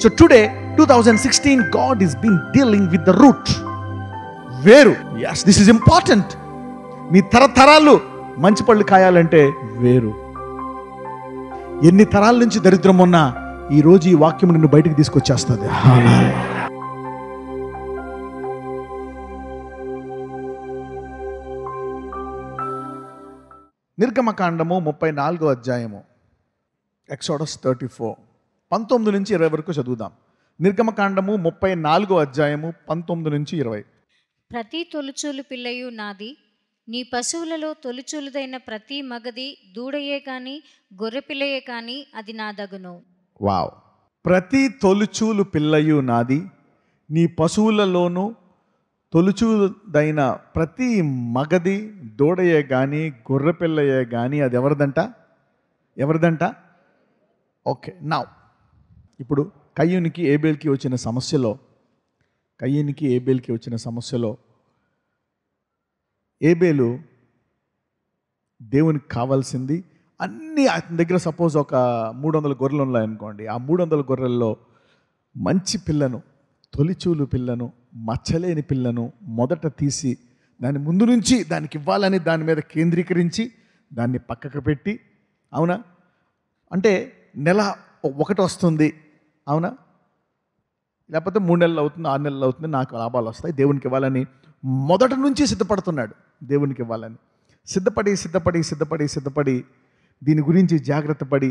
So today 2016 God is been dealing with the root. వేరు. yes, this is important. మీ తరతరాలు మంచి పళ్ళు కాయాలంటే వేరు. ఎన్ని తరాల నుంచి దరిద్రం ఉన్నా ఈ రోజు ఈ వాక్యం నిన్ను బయటికి తీసుకొచ్చేస్తుంది. నిర్గమకాండము 34వ అధ్యాయము, ఎక్సోడస్ 34, 19 నుంచి 20 వరకు చదువుదాం. నిర్గమకాండము 34వ అధ్యాయము 19 నుంచి 20. ప్రతి తొలుచూలు పిల్లయు నాది, నీ పశువులలో తొలిచూలుదైన ప్రతి మగది దూడయే కాని గొర్రెపిల్లయే కాని అది నాదగును. వావ్. ప్రతి తొలిచూలు పిల్లయు నాది, నీ పశువులలోనూ తొలిచూదైన ప్రతి మగది దూడయే గాని గొర్రెపిల్లయే గాని అది ఎవరిదంట? ఓకే, నౌ ఇప్పుడు కయ్యూనికి ఏబేల్కి వచ్చిన సమస్యలో ఏబేలు దేవునికి కావాల్సింది అన్నీ అతని దగ్గర. సపోజ్ ఒక 300 గొర్రెలు ఉన్నాయనుకోండి. ఆ 300 గొర్రెల్లో మంచి పిల్లను, తొలిచూలు పిల్లను, మచ్చలేని పిల్లను మొదట తీసి దాని ముందు నుంచి దానికి ఇవ్వాలని దాని మీద కేంద్రీకరించి దాన్ని పక్కకు పెట్టి, అవునా, అంటే నెల 1 వస్తుంది, అవునా, లేకపోతే 3 నెలలు అవుతుంది, 6 నెలలు అవుతుంది, నాకు లాభాలు వస్తాయి, దేవునికి ఇవ్వాలని మొదటి నుంచి సిద్ధపడుతున్నాడు. దేవునికి ఇవ్వాలని సిద్ధపడి దీని గురించి జాగ్రత్త పడి,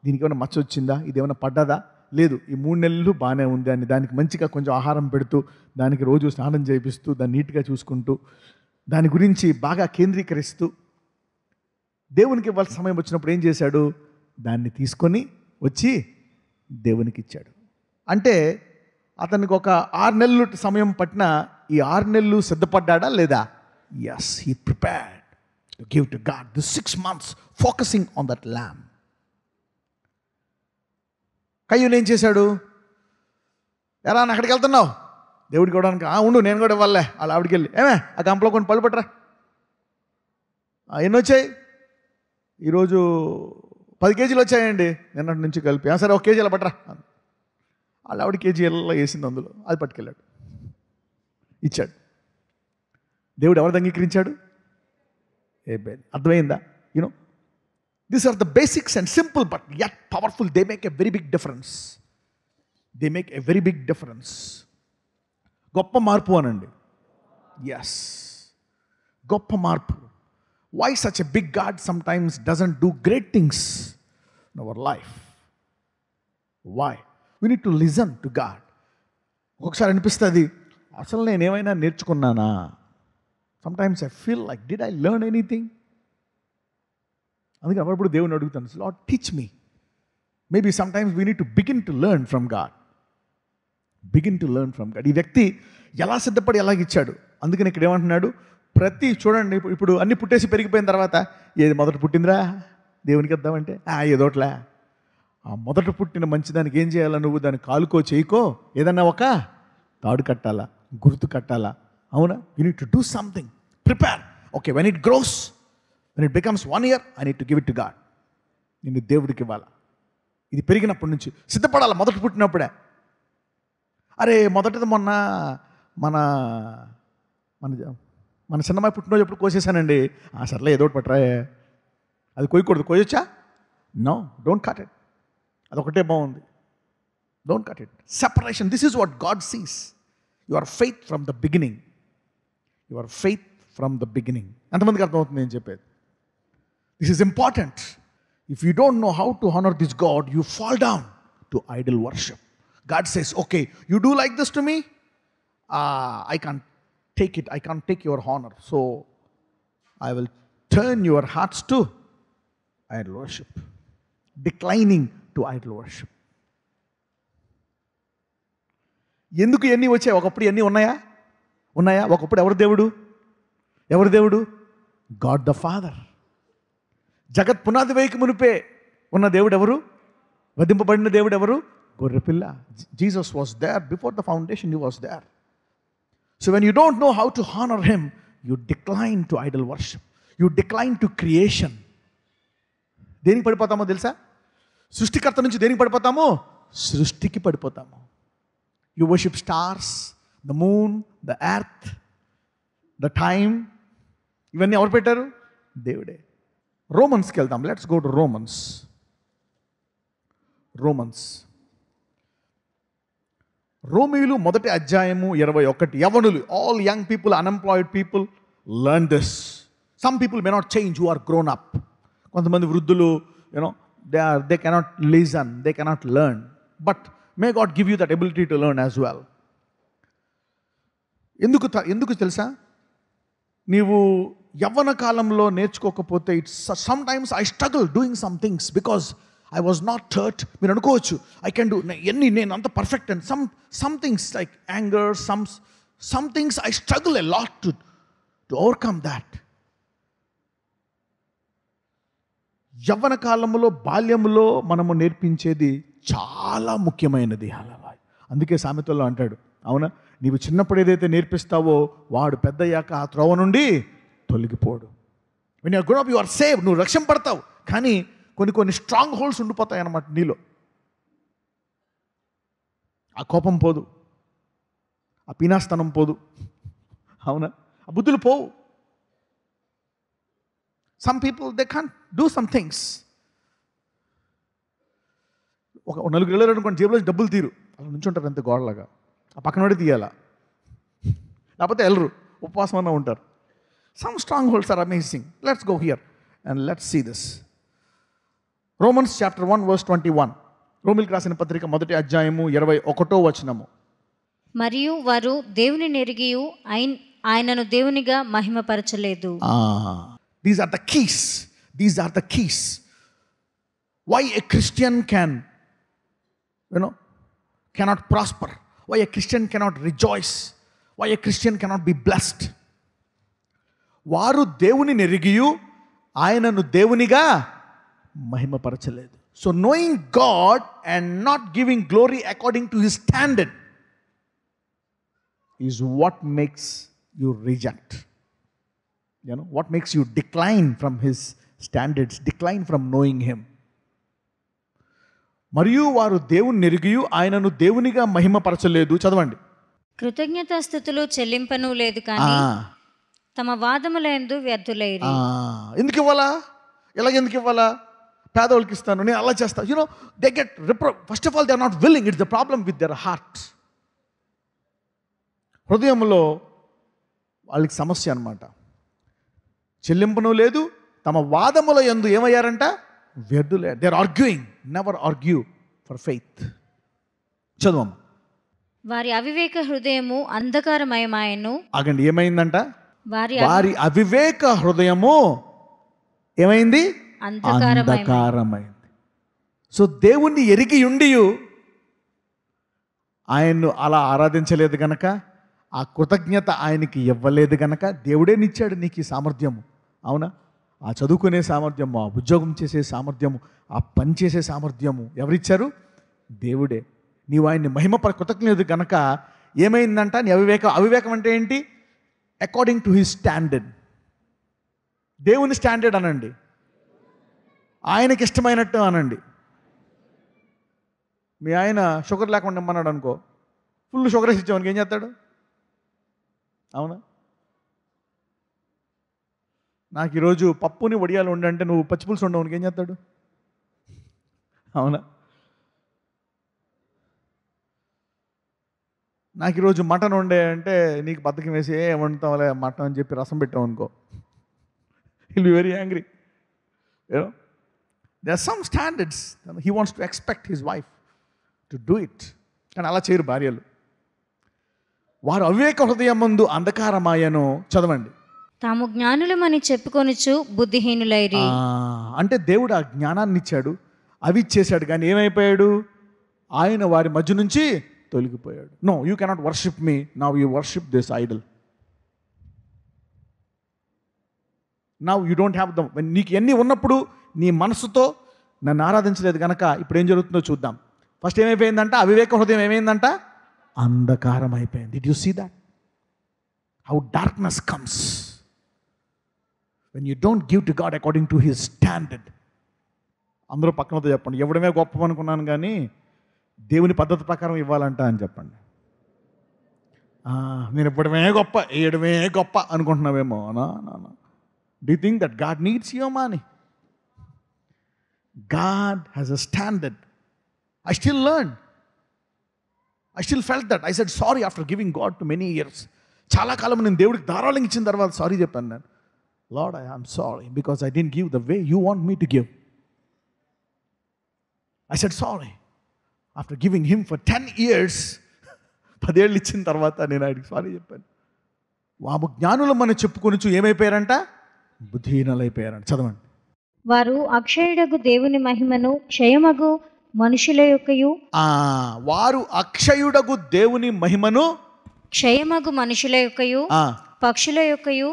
దీనికి ఏమైనా మచ్చ వచ్చిందా, ఇది ఏమైనా పడ్డదా, లేదు, ఈ 3 నెలలు బాగానే ఉంది అని దానికి మంచిగా కొంచెం ఆహారం పెడుతూ, దానికి రోజు స్నానం చేపిస్తూ, దాన్ని నీట్గా చూసుకుంటూ, దాని గురించి బాగా కేంద్రీకరిస్తూ, దేవునికి ఇవ్వాల్సిన సమయం వచ్చినప్పుడు ఏం చేశాడు, దాన్ని తీసుకొని వచ్చి దేవునికి ఇచ్చాడు. అంటే అతనికి ఒక 6 నెలలు సమయం పట్టిన ఈ 6 నెలలు సిద్ధపడ్డా లేదా? Yes, he prepared to give to God the 6 months focusing on that lamb. కయ్యూను ఏం చేశాడు? ఎలా అక్కడికి వెళ్తున్నావు దేవుడికి ఇవ్వడానికి? ఉండు, నేను కూడా ఇవ్వాలే. వాళ్ళ ఆవిడికి వెళ్ళి, ఏమే ఆ గంపలో కొన్ని పళ్ళు పట్టరా, ఎన్ని వచ్చాయి? ఈరోజు 10 కేజీలు వచ్చాయండి నిన్నటి నుంచి కలిపి. సరే 1 కేజీ అలా పట్టరా. వాళ్ళ ఆవిడ కేజీ ఎలా వేసింది అందులో, అది పట్టుకెళ్ళాడు, ఇచ్చాడు. దేవుడు ఎవరిని అంగీకరించాడు? ఏబేల్. అర్థమైందా? You know, these are the basics and simple but yet powerful. They make a very big difference. గొప్ప మార్పు అనండి. ఎస్, గొప్ప మార్పు. Why such a big God sometimes doesn't do great things in our life? Why? We need to listen to God. ఒకసారి అనిపిస్తుంది, అసలు నేను ఏమైనా నేర్చుకున్నానా? Sometimes I feel like, did I learn anything? అందుకే అప్పుడు దేవుని అడుగుతాను, lord teach me. Maybe sometimes we need to begin to learn from God. ఈ వ్యక్తి ఎలా సిద్ధపడి ఎలాగిచ్చాడు. అందుకని ఇక్కడ ఏమంటున్నాడు, ప్రతి చూడండి, ఇప్పుడు అన్ని పుట్టేసి పెరిగిపోయిన తర్వాత ఏది మొదట పుట్టిందిరా దేవునికి ఇద్దామంటే ఏదోట్లే. ఆ మొదట పుట్టిన మంచిదానికి ఏం చేయాలా? నువ్వు దాన్ని కాలుకో చేయకో, ఏదన్నా ఒక తాడు కట్టాలా, గుర్తు కట్టాలా, అవునా? You need to do something, prepare. Okay, when it grows, when it becomes 1 year, I need to give it to God. నేను దేవుడికి ఇవ్వాలా. ఇది పెరిగినప్పటి నుంచి సిద్ధపడాలి. మొదట పుట్టినప్పుడే, అరే మొదటిది మొన్న మన చిన్నమ్మాయి పుట్టినరోజు ఎప్పుడు కోసేసానండి. సర్లే ఏదో ఒకటి పట్టరా, అది కోయకూడదు. కోయొచ్చా? No, don't cut it. అదొకటే బాగుంది, don't cut it. Separation, this is what God sees. Your faith from the beginning. ఎంతమందికి అర్థమవుతుంది నేను చెప్పేది? This is important. If you don't know how to honor this God, you fall down to idol worship. God says, okay, you do like this to me, I can't take it. I can't take your honor. So I will turn your hearts to idol worship. Declining to idol worship. ఎందుకు ఎన్ని వచ్చాయి? ఒకప్పుడు ఎన్ని ఉన్నాయా? ఒకప్పుడు ఎవరు దేవుడు? God the father. జగత్ పునాది వేయక మునిపే ఉన్న దేవుడు ఎవరు? వధింపబడిన దేవుడు ఎవరు? గొర్రెపిల్ల. Jesus was there before the foundation. He was there. So when you don't know how to honour him, you decline to idol worship. You decline to creation. దేనికి పడిపోతామో తెలుసా? సృష్టికర్త నుంచి దేనికి పడిపోతాము? సృష్టికి పడిపోతాము. You worship stars, the moon, the earth, the time. ఇవన్నీ ఎవరు పెట్టారు? దేవుడే. రోమన్స్కి వెళ్దాం. Let's go to Romans. రోమీయులు 1వ అధ్యాయము 21. యవనులు, all young people, unemployed people, learn this. Some people may not change who are grown up. కొంతమంది వృద్ధులు, they cannot listen, they cannot learn, but may God give you that ability to learn as well. ఎందుకు తెలుసా? నీవు యవ్వన కాలంలో నేర్చుకోకపోతే, sometimes I struggle doing some things because I was not hurt. మీరు అనుకోవచ్చు, ఐ కెన్ డూ నేను అంత perfect. And some things like anger, some things I struggle a lot to overcome that. యవ్వన కాలంలో, బాల్యంలో మనము నేర్పించేది చాలా ముఖ్యమైనది. అందుకే సామెతల్లో అంటాడు, అవునా, నీవు చిన్నప్పుడు ఏదైతే నేర్పిస్తావో వాడు పెద్దయ్యాక ఆ త్రోవ నుండి తొలగిపోడు. when you are grown up, you are saved, నువ్వు రక్షణ పడతావు. కానీ కొన్ని స్ట్రాంగ్ హోల్డ్స్ ఉండిపోతాయి అన్నమాట నీలో. ఆ కోపం పోదు, ఆ పీనాస్తనం పోదు, అవునా, ఆ బుద్ధులు పోవు. Some people they can't do some things. ఒక నలుగురు వెళ్ళారు అనుకోండి, జేబులో డబ్బులు తీరు, అలా నుంచి ఉంటారు అంతే గోడలాగా. ఆ పక్కన వాడి తీయాలా, లేకపోతే వెళ్ళరు, ఉపవాసం అన్న ఉంటారు. Some strongholds are amazing. Let's go here and let's see this. Romans chapter 1 verse 21. రోమిల్కి రాసిన పత్రిక 1వ అధ్యాయము 21వ వచనము. మరియు వారు దేవుని నెరిగియు ఆయనను దేవునిగా మహిమపరచలేదు. These are the keys. These are the keys. Why a Christian cannot prosper. Why a Christian cannot rejoice. Why a Christian cannot be blessed. వారు దేవుని నెరిగియు ఆయనను దేవునిగా మహిమపరచలేదు. So knowing God and not giving glory according to his standard is what makes you reject. What makes you decline from his standards, decline from knowing him. మరియు వారు దేవుని నెరిగియు ఆయనను దేవునిగా మహిమపరచలేదు. చదవండి. కృతజ్ఞతాస్తుతులు చెల్లింపను లేదు కానీ తమ వాదములందు వ్యర్థులైరి. ఎందుకు ఇవ్వాలా? ఎందుకు ఇవ్వాలా? పేదవాళ్ళకి ఇస్తాను, నేను అలా చేస్తాను. They get first of all they are not willing. It's the problem with their heart. హృదయంలో వాళ్ళకి సమస్య అన్నమాట. చెల్లింపను లేదు, తమ వాదముల యందు ఏమయ్యారంట? వ్యర్థులే. They are arguing. Never argue for faith. చదవమ్మా. వారి అవివేక హృదయము అంధకారమయమాయను. ఆగండి, ఏమైందంట? వారి అవివేక హృదయము ఏమైంది? అంధకారమైంది. సో దేవుణ్ణి ఎరిగి ఉండి ఆయన్ను అలా ఆరాధించలేదు గనక, ఆ కృతజ్ఞత ఆయనకి ఇవ్వలేదు గనక దేవుడే నిచ్చాడు నీకు ఈ సామర్థ్యము. అవునా? ఆ చదువుకునే సామర్థ్యము, ఆ ఉద్యోగం చేసే సామర్థ్యము, ఆ పని చేసే సామర్థ్యము ఎవరిచ్చారు? దేవుడే. నీవు ఆయన్ని కృతజ్ఞత గనక ఏమైందంట? నీ అవివేకం అంటే ఏంటి? According to his standard. దేవుని స్టాండర్డ్ అనండి, ఆయనకి ఇష్టమైనట్టు అనండి. మీ ఆయన షుగర్ లేకుండా ఇమ్మన్నాడు అనుకో, ఫుల్ షుగర్ వేసి ఇచ్చామనుకో ఏం చేస్తాడు? అవునా? నాకు ఈరోజు పప్పుని వడియాలు ఉండంటే నువ్వు పచ్చిపులుసు ఉండవు, ఏం చేస్తాడు? అవునా? నాకు ఈరోజు మటన్ వండే అంటే నీకు బద్దకం వేసి వండుతాంలే మటన్ అని చెప్పి రసం పెట్టావు అనుకో, he'll be very angry. There are some standards. He wants to expect his wife to do it. కానీ అలా చేయరు భార్యలు. వారు అవివేక హృదయమందు అంధకారమాయను. చదవండి. తాము జ్ఞానులమని చెప్పుకొనుచు బుద్ధిహీనులైరి. అంటే దేవుడు ఆ జ్ఞానాన్ని ఇచ్చాడు, అవి ఇచ్చేశాడు, కానీ ఏమైపోయాడు? ఆయన వారి మధ్య నుంచి తొలగిపోయాడు. No, you cannot worship me, now you worship this idol. Now you don't have the, నీకు ఎన్ని ఉన్నప్పుడు నీ మనసుతో నన్ను ఆరాధించలేదు కనుక ఇప్పుడు ఏం జరుగుతుందో చూద్దాం. ఫస్ట్ ఏమైపోయిందంట? అవివేక హృదయం ఏమైందంట? అంధకారం అయిపోయింది. Did you see that? How darkness comes when you don't give to God according to his standard. అందరూ పక్కనతో చెప్పండి, ఎవడమే గొప్ప అనుకున్నాను కానీ దేవుని పద్ధతి ప్రకారం ఇవ్వాలంట అని చెప్పండి. నేను ఇవ్వడమే గొప్ప, వేయడమే గొప్ప అనుకుంటున్నావేమో. Do you think that God needs your money? God has a standard. I still learned. I still felt that. I said sorry after giving God to many years. చాలా కాలం నేను దేవుడికి ధారాళంగా ఇచ్చిన తర్వాత సారీ చెప్పాను నేను. Lord, I am sorry because I didn't give the way you want me to give. I said sorry. After giving him for 10 years, 10 ఏళ్ళు ఇచ్చిన తర్వాత నేను ఆయనకి సారీ చెప్పాను. వాము జ్ఞానులు మనం చెప్పుకొనుచు ఏమైపోయారంట? బుద్ధిహీనులైపోయారంట. చదవండి. వారు అక్షయుడగు దేవుని మహిమను క్షయమగు మనుషుల యొక్కయు, వారు అక్షయుడగు దేవుని మహిమను క్షయమగు మనుషుల యొక్కయు, పక్షుల యొక్కయు,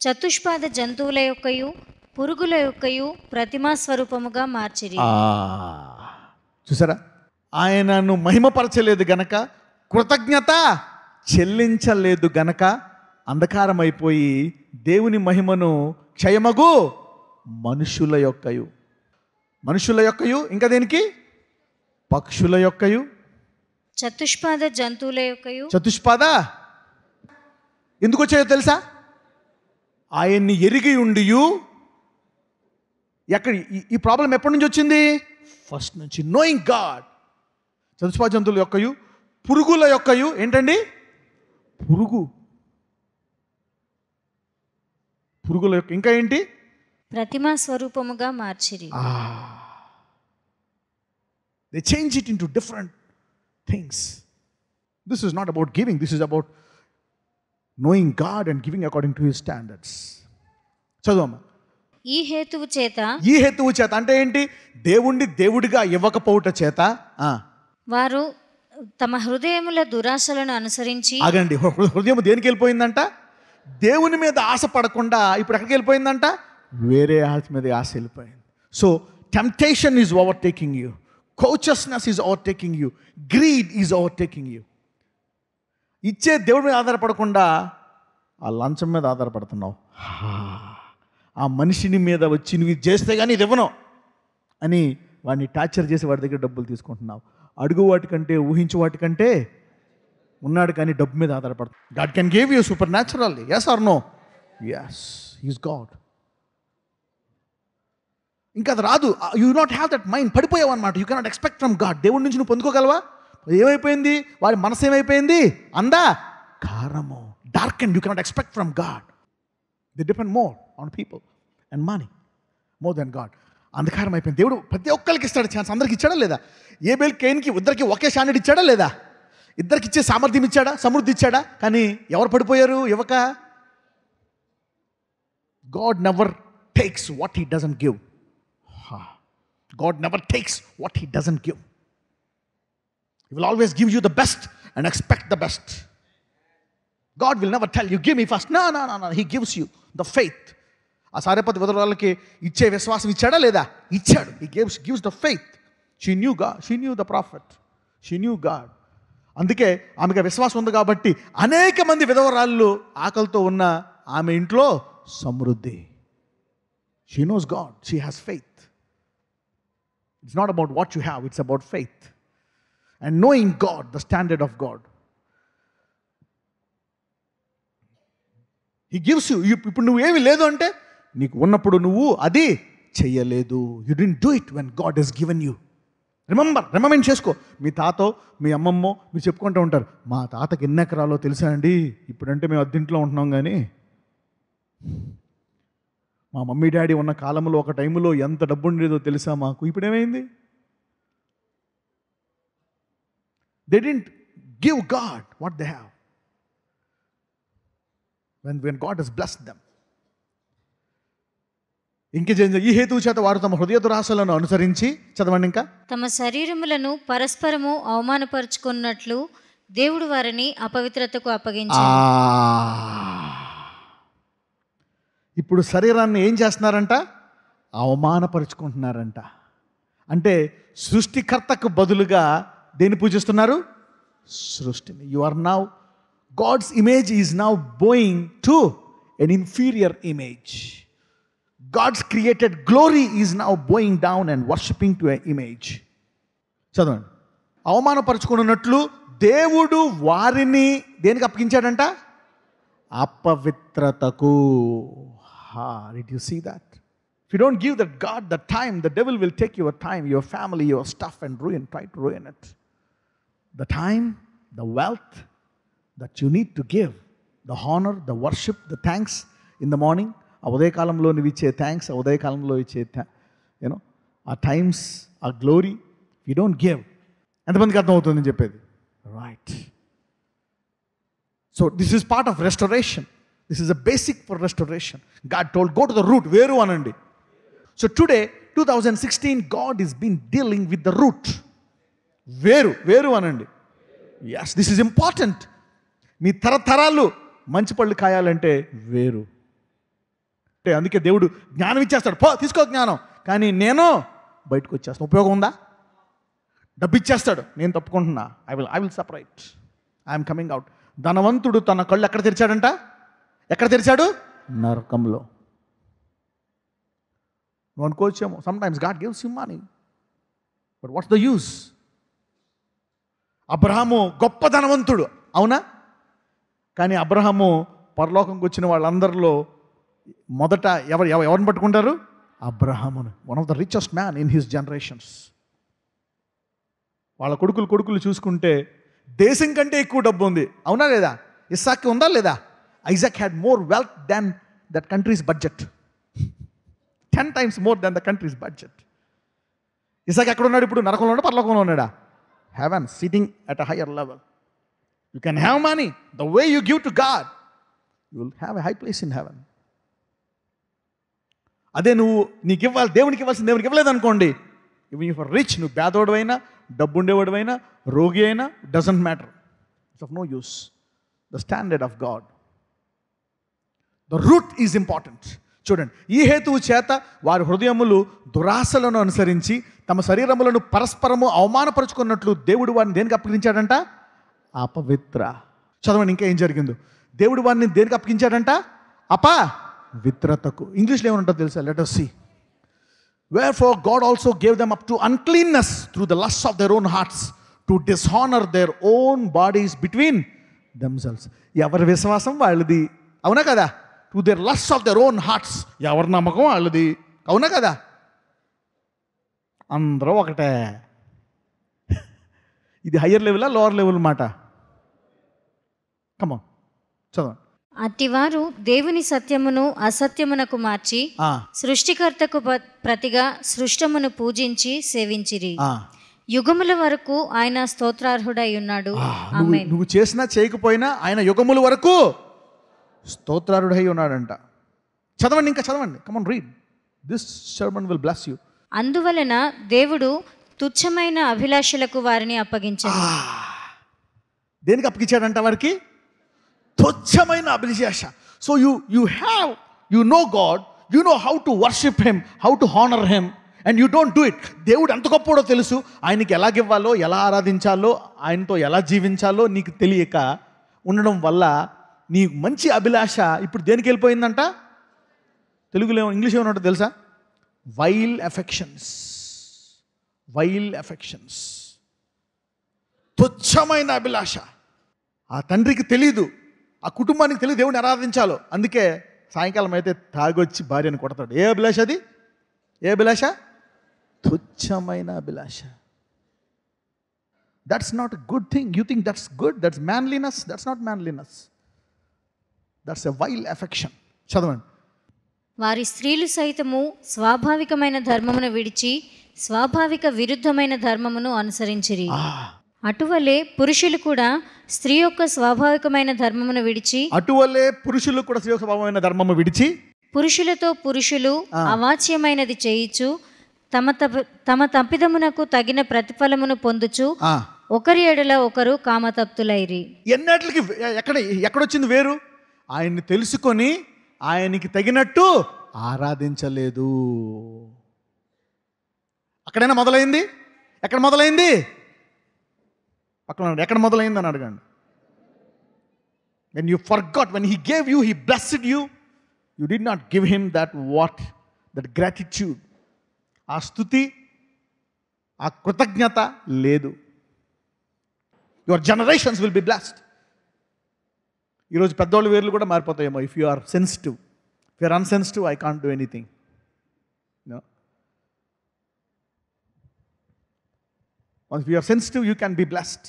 చతుష్పాద జంతువుల యొక్కయు, పురుగుల యొక్కయు ప్రతిమా స్వరూపముగా మార్చిరి. చూసారా, ఆయనను మహిమపరచలేదు గనక, కృతజ్ఞత చెల్లించలేదు గనక అంధకారమైపోయి దేవుని మహిమను క్షయమగు మనుషుల యొక్కయు, ఇంకా దేనికి? పక్షుల యొక్కయు, చతుష్పాద జంతువుల యొక్కయు. చతుష్పాద ఎందుకు వచ్చాయో తెలుసా? ఆయన్ని ఎరిగి ఉండియు. ఎక్కడ ఈ ప్రాబ్లం ఎప్పటి నుంచి వచ్చింది? ఫస్ట్ నుంచి. Knowing God. చతుష్పాద జంతువుల యొక్కయు, పురుగుల యొక్కయు. ఏంటండి? పురుగుల యొక్క, ఇంకా ఏంటి? ప్రతిమా స్వరూపముగా మార్చిరి. They change it into different things. This is not about giving. This is about knowing God and giving according to His standards. చదువమ్మా. ఈ హేతువు చేత అంటే ఏంటి? దేవుడిగా ఇవ్వకపోవుట చేత వారు తమ హృదయముల దురాశలను అనుసరించి. ఆగండి. హృదయం దేనికి వెళ్ళిపోయిందంట? దేవుని మీద ఆశ పడకుండా ఇప్పుడు ఎక్కడికి వెళ్ళిపోయిందంట? వేరే ఆశ మీద ఆశ వెళ్ళిపోయింది. So temptation is overtaking you. Covetousness is overtaking you. Greed is overtaking you. ఇచ్చే దేవుడి మీద ఆధారపడకుండా ఆ లంచం మీద ఆధారపడుతున్నావు. ఆ మనిషిని మీద వచ్చి నువ్వు ఇది చేస్తే కానీ ఇది ఇవ్వను అని వాడిని టార్చర్ చేసి వాడి దగ్గర డబ్బులు తీసుకుంటున్నావు. అడుగు వాటికంటే, ఊహించు వాటికంటే ఉన్నాడు కానీ డబ్బు మీద ఆధారపడుతుంది. God can give you supernaturally. Yes or no? Yes, he's God. ఇంకా అది రాదు. You not have that mind. పడిపోయావు అనమాట. You cannot expect from God. దేవుడి నుంచి నువ్వు పొందుకోగలవా? ఏమైపోయింది? వారి మనసు ఏమైపోయింది? కారము. Dark and you cannot expect from God. They depend more on people and money more than God. అంధకారం అయిపోయింది. దేవుడు ప్రతి ఒక్కరికి ఇస్తాడు ఛాన్స్. అందరికి ఇచ్చాడా లేదా? ఏబేల్ కైన్కి ఇద్దరికి ఒకే స్టాండర్డ్ ఇచ్చాడా లేదా? ఇద్దరికి ఇచ్చే సామర్థ్యం ఇచ్చాడా? సమృద్ధి ఇచ్చాడా? కానీ ఎవరు పడిపోయారు? ఇవ్వక. God never takes what he doesn't give. God never takes what He doesn't give. He will always give you the best and expect the best. God will never tell you, give me first. No. He gives you the faith. ఆ సారెపతి విధవరాలకి ఇచ్చే విశ్వాసం ఇచ్చాడా లేదా? ఇచ్చాడు. He gives the faith. She knew God. She knew the prophet. She knew God. అందుకే ఆమెకు విశ్వాసం ఉంది కాబట్టి అనేక మంది విధవరాళ్ళు ఆకలితో ఉన్న ఆమె ఇంట్లో సమృద్ధి. She knows God. She has faith. It's not about what you have, it's about faith. And knowing God, the standard of God. He gives you. ఇప్పుడు నువ్వు ఏమీ లేదు అంటే నీకు ఉన్నప్పుడు నువ్వు అది చెయ్యలేదు. You didn't do it when God has given you. Remember చేసుకో. మీ తాతో మీ అమ్మమ్మో మీరు చెప్పుకుంటూ ఉంటారు, మా తాతకి ఎన్ని ఎకరాలో తెలుసా అండి, ఇప్పుడంటే మేము అద్దెంట్లో ఉంటున్నాం కానీ మా మమ్మీ డాడీ ఉన్న కాలంలో ఒక టైంలో ఎంత డబ్బు ఉండేదో తెలుసా మాకు. ఇప్పుడు ఏమైంది? They didn't give God what they have when God has blessed them. ఈ హేతువు చేత వారు తమ హృదయ దురాశలను అనుసరించి, చదవండి ఇంకా, తమ శరీరములను పరస్పరము అవమానపరుచుకున్నట్లు దేవుడు వారిని అపవిత్రతకు అప్పగించాడు. ఇప్పుడు శరీరాన్ని ఏం చేస్తున్నారంట? అవమానపరుచుకుంటున్నారంట. అంటే సృష్టికర్తకు బదులుగా దేన్ని పూజిస్తున్నారు? సృష్టిని. You are now, God's image is now bowing to an inferior image. God's created glory is now bowing down and worshipping to an image. చదవండి. అవమానపరుచుకున్నట్లు దేవుడు వారిని దేనికి అప్పగించాడంట? అపవిత్రతకు. Did you see that? If you don't give that God the time, the devil will take your time, your family, your stuff and try to ruin it. The time, the wealth that you need to give, the honor, the worship, the thanks in the morning, ఆ ఉదయకాలంలో నువ్వు ఇచ్చే thanks, ఆ ఉదయకాలంలో ఇచ్చే ఆ times, ఆ glory, you don't give. ఎంతమందికి అర్థమవుతుందని చెప్పేది? Right. So this is part of restoration. This is a basic for restoration. God told go to the root. వేరు అనండి. So today 2016 God is been dealing with the root. వేరు అనండి. Yes, this is important. మీ తరతరాలు మంచి పళ్ళు కాయాలంటే వేరు. అంటే అందుకే దేవుడు జ్ఞానం ఇచ్చేస్తాడు, పో తీసుకో జ్ఞానం, కానీ నేను బయటకు వచ్చేస్తాను. ఉపయోగం ఉందా? డబ్బు ఇచ్చేస్తాడు, నేను తప్పుకుంటున్నా, I will separate, I'm coming out. ధనవంతుడు తన కళ్ళు ఎక్కడ తెరిచాడంట? ఎక్కడ తెరిచాడు? నరకంలో. నువ్వు అనుకోవచ్చేమో, sometimes God gives you money, but what's the use? Abraham గొప్ప ధనవంతుడు, అవునా? కానీ అబ్రహాము పరలోకంకి వచ్చిన వాళ్ళందరిలో మొదట ఎవరిని పట్టుకుంటారు? అబ్రహామును. One of the richest man in his generations. వాళ్ళ కొడుకులు చూసుకుంటే దేశం కంటే ఎక్కువ డబ్బు ఉంది, అవునా లేదా? ఇస్సాక్కి ఉందా లేదా? Isaac had more wealth than that countries budget, 10 times more than the country's budget. Isaac ఎక్కడ ఉన్నాడు ఇప్పుడు? నరకంలో ఉన్నాడా, పరలోకంలో ఉన్నాడా? Heaven, sitting at a higher level. You can have money. The way you give to God, you will have a high place in heaven. అదే నువ్వు నీకు ఇవ్వాలి, దేవునికి ఇవ్వాల్సింది దేవునికి ఇవ్వలేదు అనుకోండి, ఇవి ఫర్ రిచ్, నువ్వు పేదవాడు అయినా, డబ్బు ఉండేవాడు అయినా, రోగి అయినా, doesn't matter. It's of no use. The standard of God, the root is important. చూడండి, ఈ హేతువు చేత వారి హృదయములు దురాశలను అనుసరించి తమ శరీరములను పరస్పరము అవమానపరుచుకున్నట్లు దేవుడు వారిని దేనికి అప్పగించాడంట? అపవిత్ర. చదవండి ఇంకా ఏం జరిగిందో. దేవుడు వారిని దేనికి అప్పగించాడంట? అపవిత్రతకు. ఇంగ్లీష్లో ఏమంటారో తెలుసా? Let us see. Wherefore God also gave them up to uncleanness through the lusts of their own hearts, to dishonor their own bodies between themselves. ఎవరి విశ్వాసం వాళ్ళది, అవునా కదా? To their lust of their own hearts. ఎవరి నమ్మకం వాళ్ళది, అవునా కదా? అందరూ ఒకటే. ఇది హయ్యర్ లెవెలా, లోవర్ లెవెల్ మాట? కమాన్ చదవండి. అట్టివారు దేవుని సత్యమును అసత్యమునకు మార్చి సృష్టికర్తకు ప్రతిగా సృష్టమును పూజించి సేవించిరి. యుగముల వరకు ఆయన స్తోత్రార్హుడై ఉన్నాడు. నువ్వు చేసినా చేయకపోయినా ఆయన యుగముల వరకు స్తోత్రారుడై ఉన్నాడంట. చదవండి, ఇంకా చదవండి. Come on read. This sermon will bless you. అందువలన దేవుడు తుచ్చమైన అభిలాషలకు వారిని అప్పగించాడు. దేనికి అప్పగించాడంట వారికి? తుచ్చమైన అభిలాష. So you know God, you know how to worship him, how to honour him, and you don't do it. దేవుడు ఎంత గొప్పడో తెలుసు. ఆయనకి ఎలాగివ్వాలో, ఎలా ఆరాధించాలో, ఆయనతో ఎలా జీవించాలో నీకు తెలియక ఉండడం వల్ల నీ మంచి అభిలాష ఇప్పుడు దేనికి వెళ్ళిపోయిందంట? తెలుగులో ఇంగ్లీష్ ఏమన్నట్టు తెలుసా? Vile affections. తుచ్చమైన అభిలాష. ఆ తండ్రికి తెలీదు, ఆ కుటుంబానికి తెలియదు దేవుడిని ఆరాధించాలో. అందుకే సాయంకాలం అయితే తాగొచ్చి భార్యను కొడతాడు. ఏ అభిలాష అది? ఏ అభిలాష? తుచ్చమైన అభిలాష. That's not a good thing. You think that's good, that's manliness. That's not manliness. That's a vile affection. చదవండి. వారి స్త్రీలు సైతము స్వాభావికమైన ధర్మమును విడిచి స్వాభావిక విరుద్ధమైన ధర్మమును అనుసరించిరి. అటువలే పురుషులు కూడా స్త్రీ యొక్క స్వాభావికమైన ధర్మమును విడిచి పురుషులతో పురుషులు అవాచ్యమైనది చేయిచు తమ తప్పిదమునకు తగిన ప్రతిఫలమును పొందుచు ఒకరి ఎడల ఒకరు కామతప్తులైరి. ఎన్నట్లకి ఎక్కడొచ్చింది వేరు? ఆయన్ని తెలుసుకొని ఆయనకి తగినట్టు ఆరాధించలేదు. అక్కడైనా మొదలైంది? ఎక్కడ మొదలైంది? పక్కన ఎక్కడ మొదలైంది అని అడగండి. When you forgot, when he gave you, he blessed you, you did not give him that gratitude. ఆ స్తుతి, ఆ కృతజ్ఞత లేదు. Your generations will be blessed. ఈరోజు పెద్దోళ్ళ వేర్లు కూడా మారిపోతాయేమో. If you are sensitive. If you are unsensitive, I can't do anything. If you are sensitive, you can be blessed.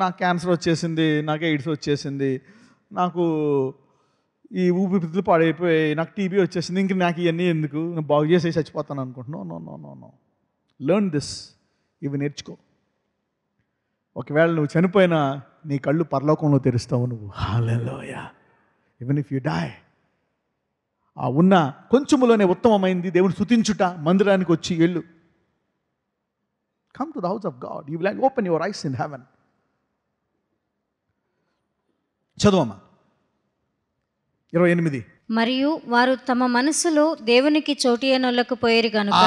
నాకు క్యాన్సర్ వచ్చేసింది, నాకు ఎయిడ్స్ వచ్చేసింది, నాకు ఈ ఊపిరితిత్తులు పాడైపోయాయి, నాకు టీబీ వచ్చేసింది, ఇంక నాకు ఇవన్నీ ఎందుకు, నేను బాగు చేసి చచ్చిపోతాను అనుకుంటున్నాను. No no no no. Learn this. ఇవి నేర్చుకో. ఒకవేళ నువ్వు చనిపోయినా నీ కళ్ళు పరలోకంలో తెరుస్తావు నువ్వు. హల్లెలూయా. ఈవెన్ ఇఫ్ యు డై, ఆ ఉన్న కొంచెములోనే ఉత్తమమైంది దేవుని స్తుతించుట. మందిరానికి వచ్చి వెళ్ళు. Come to the house of God. You will open your eyes in heaven. చదువమ్మా 28. మరియు వారు తమ మనస్సులో దేవునికి చోటియనొల్లకపోయేరు గనుక.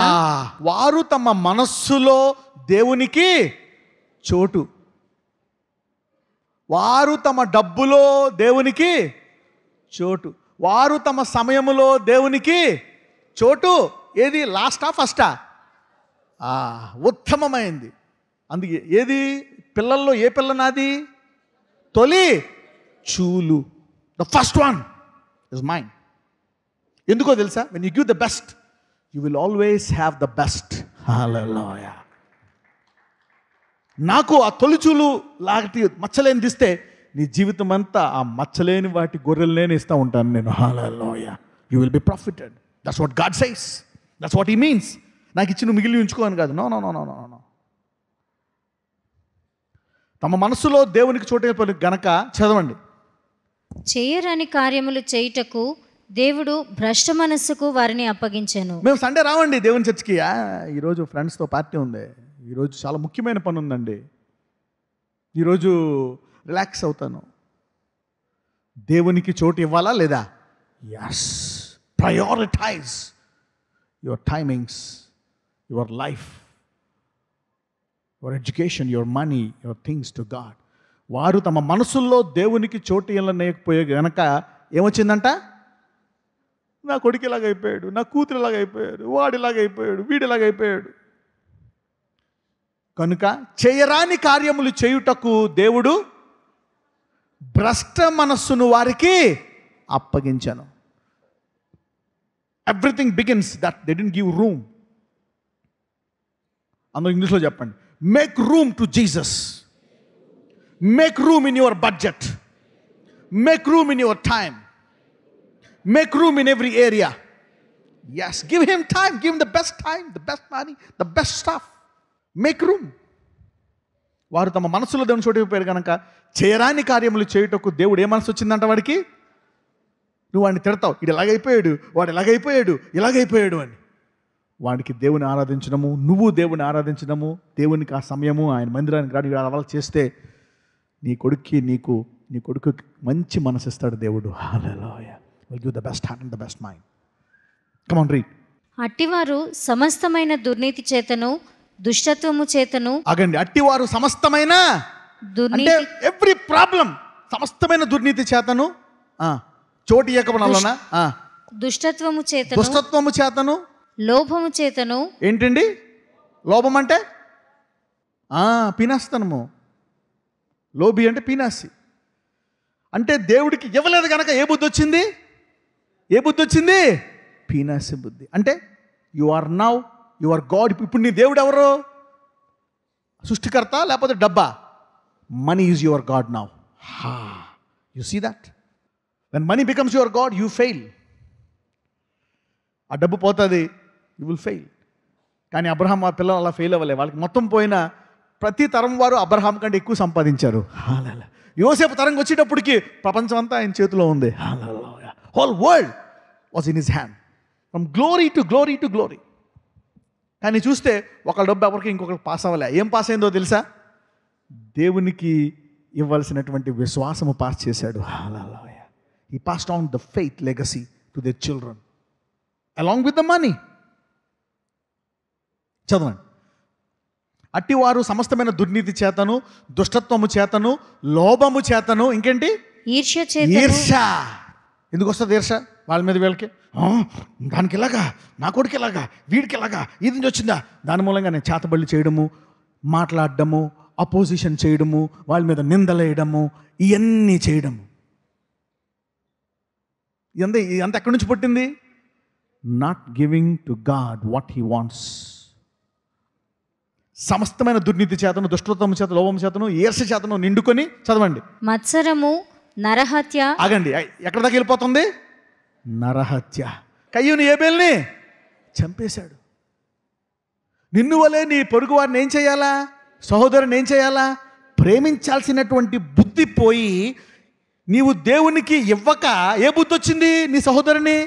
వారు తమ మనస్సులో దేవునికి చోటు. వారు తమ డబ్బులో దేవునికి చోటు. వారు తమ సమయములో దేవునికి చోటు. ఏది? లాస్టా ఫస్టా? ఉత్తమమైంది. అందుకే ఏది? పిల్లల్లో ఏ పిల్ల నాది? తొలి చూలు. The first one is mine. ఎందుకో తెలుసా? When you give the best, you will always have the best. Hallelujah. నాకు ఆ తొలిచూలు లాంటి మచ్చలేని ఇస్తే నీ జీవితం అంతా ఆ మచ్చలేని వాటి గొర్రెలనే ఇస్తూ ఉంటాను నేను. Hallelujah. You will be profited. That's what God says. That's what he means. నాకు ఇచ్చి నువ్వు మిగిలి ఉంచుకోని కాదు. No no no no no no. తమ మనసులో దేవునికి చోటు గనక, చదవండి. చేయరాని కార్యములు చేయుటకు దేవుడు భ్రష్ట మనస్సుకు వారిని అప్పగించెను. మేము సండే రావండి దేవుని చర్చికి. ఈరోజు ఫ్రెండ్స్తో పార్టీ ఉంది, ఈరోజు చాలా ముఖ్యమైన పని ఉందండి, ఈరోజు రిలాక్స్ అవుతాను. దేవునికి చోటు ఇవ్వాలా లేదా? Yes. Prioritise your timings, your life, your education, your money, your things to God. వారు తమ మనసుల్లో దేవునికి చోటు ఇవ్వలేకపోయే గనక ఏమొచ్చిందంట? నా కొడుకు ఇలాగైపోయాడు, నా కూతురు ఇలాగైపోయాడు, వాడు ఇలాగైపోయాడు, వీడు ఇలాగైపోయాడు. కనుక చేయరాని కార్యములు చేయుటకు దేవుడు భ్రష్ట మనస్సును వారికి అప్పగించాను. Everything begins that they didn't give room. అందరూ ఇంగ్లీష్లో చెప్పండి. Make room to Jesus. Make room in your budget. Make room in your time. Make room in every area. Yes, give him time. Give him the best time, the best money, the best stuff. Make room. వారు తమ మనసులో దేవుని చోటు ఇవ్వకపోయారు కనుక చేయరాని కార్యములు చేయుటకు దేవుడు ఏ మనసు వచ్చిందంట వాడికి? నువ్వు వాడిని తిడతావు, ఇడు ఎలాగైపోయాడు, వాడు ఎలాగైపోయాడు, ఇలాగైపోయాడు అని. వాడికి దేవుని ఆరాధించడము, నువ్వు దేవుని ఆరాధించడము, దేవునికి ఆ సమయము ఆయన మందిరానికి రాని అలా చేస్తే నీ కొడుకు మంచి మనసు ఇస్తాడు దేవుడు. హల్లెలూయా. Will give the best heart and the best mind. Come on, read. అట్టివారు సమస్తమైన దుర్నీతి చేతను దుష్టత్వము చేతను. ఆగండి. అట్టివారు సమస్తమైన అంటే ఎవ్రీ ప్రాబ్లం, సమస్తమైన దుర్నీతి చేతను చోటు ఇవ్వకపోవడం దుష్టత్వము చేతను లోభము చేతను. ఏంటండి లోభం అంటే? పీనాస్తనము. లోభి అంటే పీనాసి. అంటే దేవుడికి ఇవ్వలేదు కనుక ఏ బుద్ధి వచ్చింది? పీనాసి బుద్ధి. అంటే యు ఆర్ గాడ్. ఇప్పుడు నీ దేవుడు ఎవరు? సృష్టికర్త లేకపోతే డబ్బా? Money is your God now. You see that? When money becomes your God, you fail. ఆ డబ్బు పోతుంది, యూ విల్ ఫెయిల్. కానీ అబ్రహాం ఆ పిల్లలు అలా ఫెయిల్ అవ్వలే. వాళ్ళకి మొత్తం పోయిన ప్రతి తరం వారు అబ్రహాం కంటే ఎక్కువ సంపాదించారు. యోసేపు తరంగా వచ్చేటప్పటికి ప్రపంచం అంతా ఆయన చేతిలో ఉంది. Whole world was in his hand. From glory to glory to glory. కానీ చూస్తే ఒక డబ్బు ఎవరికి ఇంకొకరికి పాస్ అవ్వలే. ఏం పాస్ అయిందో తెలుసా? దేవునికి ఇవ్వాల్సినటువంటి విశ్వాసము పాస్ చేశాడు. He passed on the faith legacy to their children along with the money. చదవండి. అట్టివారు సమస్తమైన దుర్నీతి చేతను దుష్టత్వము చేతను లోభము చేతను ఇంకేంటి? ఈర్ష్య. ఎందుకు వస్తుంది ఈర్ష్య వాళ్ళ మీద? వీళ్ళకి దానికి ఇలాగా, నా కొడుకు ఇలాగా, వీడికి ఇలాగా, ఇది నుంచి వచ్చిందా? దాని మూలంగా నేను చేతబడులు చేయడము, మాట్లాడడము, అపోజిషన్ చేయడము, వాళ్ళ మీద నిందలేయడము, ఇవన్నీ చేయడము. ఇదంతా ఎక్కడి నుంచి పుట్టింది? Not giving to God what he wants. సమస్తమైన దుర్నీతి చేతను, దుష్టత్వము చేత, లోభము చేతను, ఈర్ష్య చేతను నిండుకొని, చదవండి, మత్సరము, నరహత్య. ఆగండి, ఎక్కడ దాకా వెళ్ళిపోతుంది? నరహత్య. కయ్యూని ఏబేల్ని చంపేశాడు. నిన్ను వలే నీ పొరుగు వారిని ఏం చేయాలా? సహోదరుని ఏం చేయాలా? ప్రేమించాల్సినటువంటి బుద్ధి పోయి నీవు దేవునికి ఇవ్వక ఏ బుద్ధి వచ్చింది? నీ సహోదరుని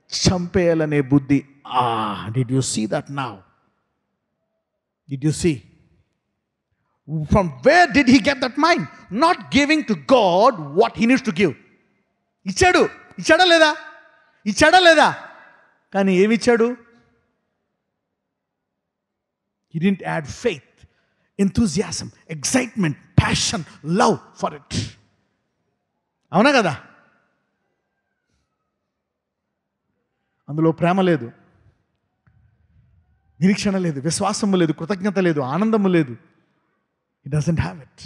చంపేయాలనే బుద్ధి. Did you see that now? Did you see? From where did he get that mind? Not giving to God what he needs to give. ఇచ్చాడా లేదా? కానీ ఏమి ఇచ్చాడు? He didn't add faith, enthusiasm, excitement, passion, love for it. అవునా కదా? అందులో ప్రేమ లేదు, నిరీక్షణ లేదు, విశ్వాసము లేదు, కృతజ్ఞత లేదు, ఆనందము లేదు. He doesn't have it.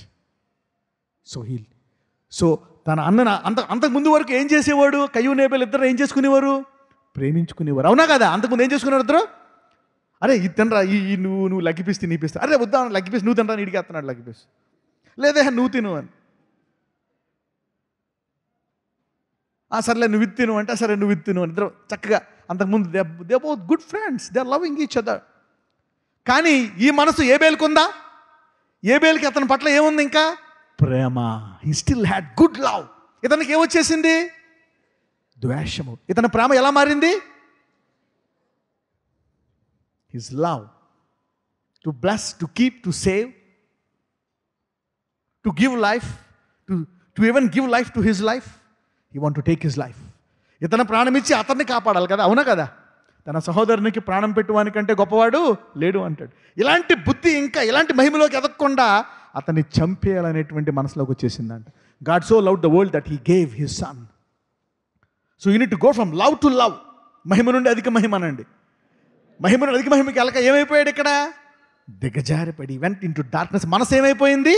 So తన అన్న అంతకుముందు వరకు ఏం చేసేవాడు? కయ్యూను ఏబేలు ఇద్దరు ఏం చేసుకునేవారు? ప్రేమించుకునేవారు. అవునా కదా? అంతకుముందు ఏం చేసుకునేవారు ఇద్దరు? అరే ఇది తినరా, నువ్వు లగ్గిపిస్తే నీపిస్తా. అరే వద్దా లగ్గిపిస్తే నువ్వు తినరా, నీడికి వేస్తున్నాడు లగ్గిపిస్తే. లేదే నువ్వు తిను అని. సర్లే నువ్వు ఇది తిను అంటే సరే నువ్వు ఇది తిను అని ఇద్దరు చక్కగా. అంతకుముందు they both good friends, they are loving each other. కానీ ఈ మనసు ఏబేలుకుందా? ఏబేలుకి అతని పట్ల ఏముంది? ఇంకా ప్రేమ. He still had good love. ఇతనికి ఏమొచ్చేసింది? ద్వేషము. ఇతని ప్రేమ ఎలా మారింది? His love to bless, to keep, to save, to give life, to even give life to his life. He want to take his life. ఇతను ప్రాణం ఇచ్చి అతన్ని కాపాడాలి కదా? అవునా కదా? తన సహోదరునికి ప్రాణం పెట్టువానికంటే గొప్పవాడు లేడు అంటాడు. ఇలాంటి బుద్ధి, ఇంకా ఇలాంటి మహిమలోకి ఎదగకుండా అతన్ని చంపేయాలనేటువంటి మనసులోకి వచ్చేసిందంట. God so loved the world that he gave his son. So you need to go from love to love. మహిమ నుండి అధిక మహిమ అనండి. మహిమ నుండి అధిక మహిమకి వెళ్ళక ఏమైపోయాడు ఇక్కడ? దిగజారిపడి వెంట ఇంటూ డార్క్నెస్. మనసు ఏమైపోయింది?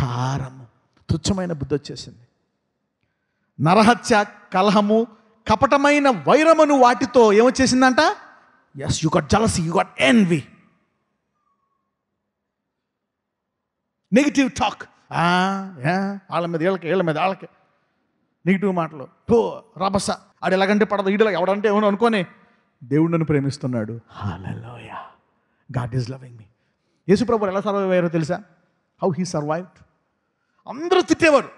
కారము, తుచ్చమైన బుద్ధి వచ్చేసింది. నరహత్య, కలహము, కపటమైన వైరమును వాటితో ఏమొచ్చేసిందంట? Yes, you got jealousy, you got envy, negative talk. వాళ్ళ మీద వీళ్ళ మీద వాళ్ళకి నెగిటివ్ మాటలు, రభస. ఆడు ఎలాగంటే పడదు, ఈడలా ఎవడంటే ఏమో అనుకోని దేవుడు నన్ను ప్రేమిస్తున్నాడు. హల్లెలూయా, గాడ్ ఈజ్ లవింగ్ మీ. యేసుప్రభువు ఎలా సర్వైవ్ అయ్యారో తెలుసా? How he survived. అందరూ తిట్టేవారు,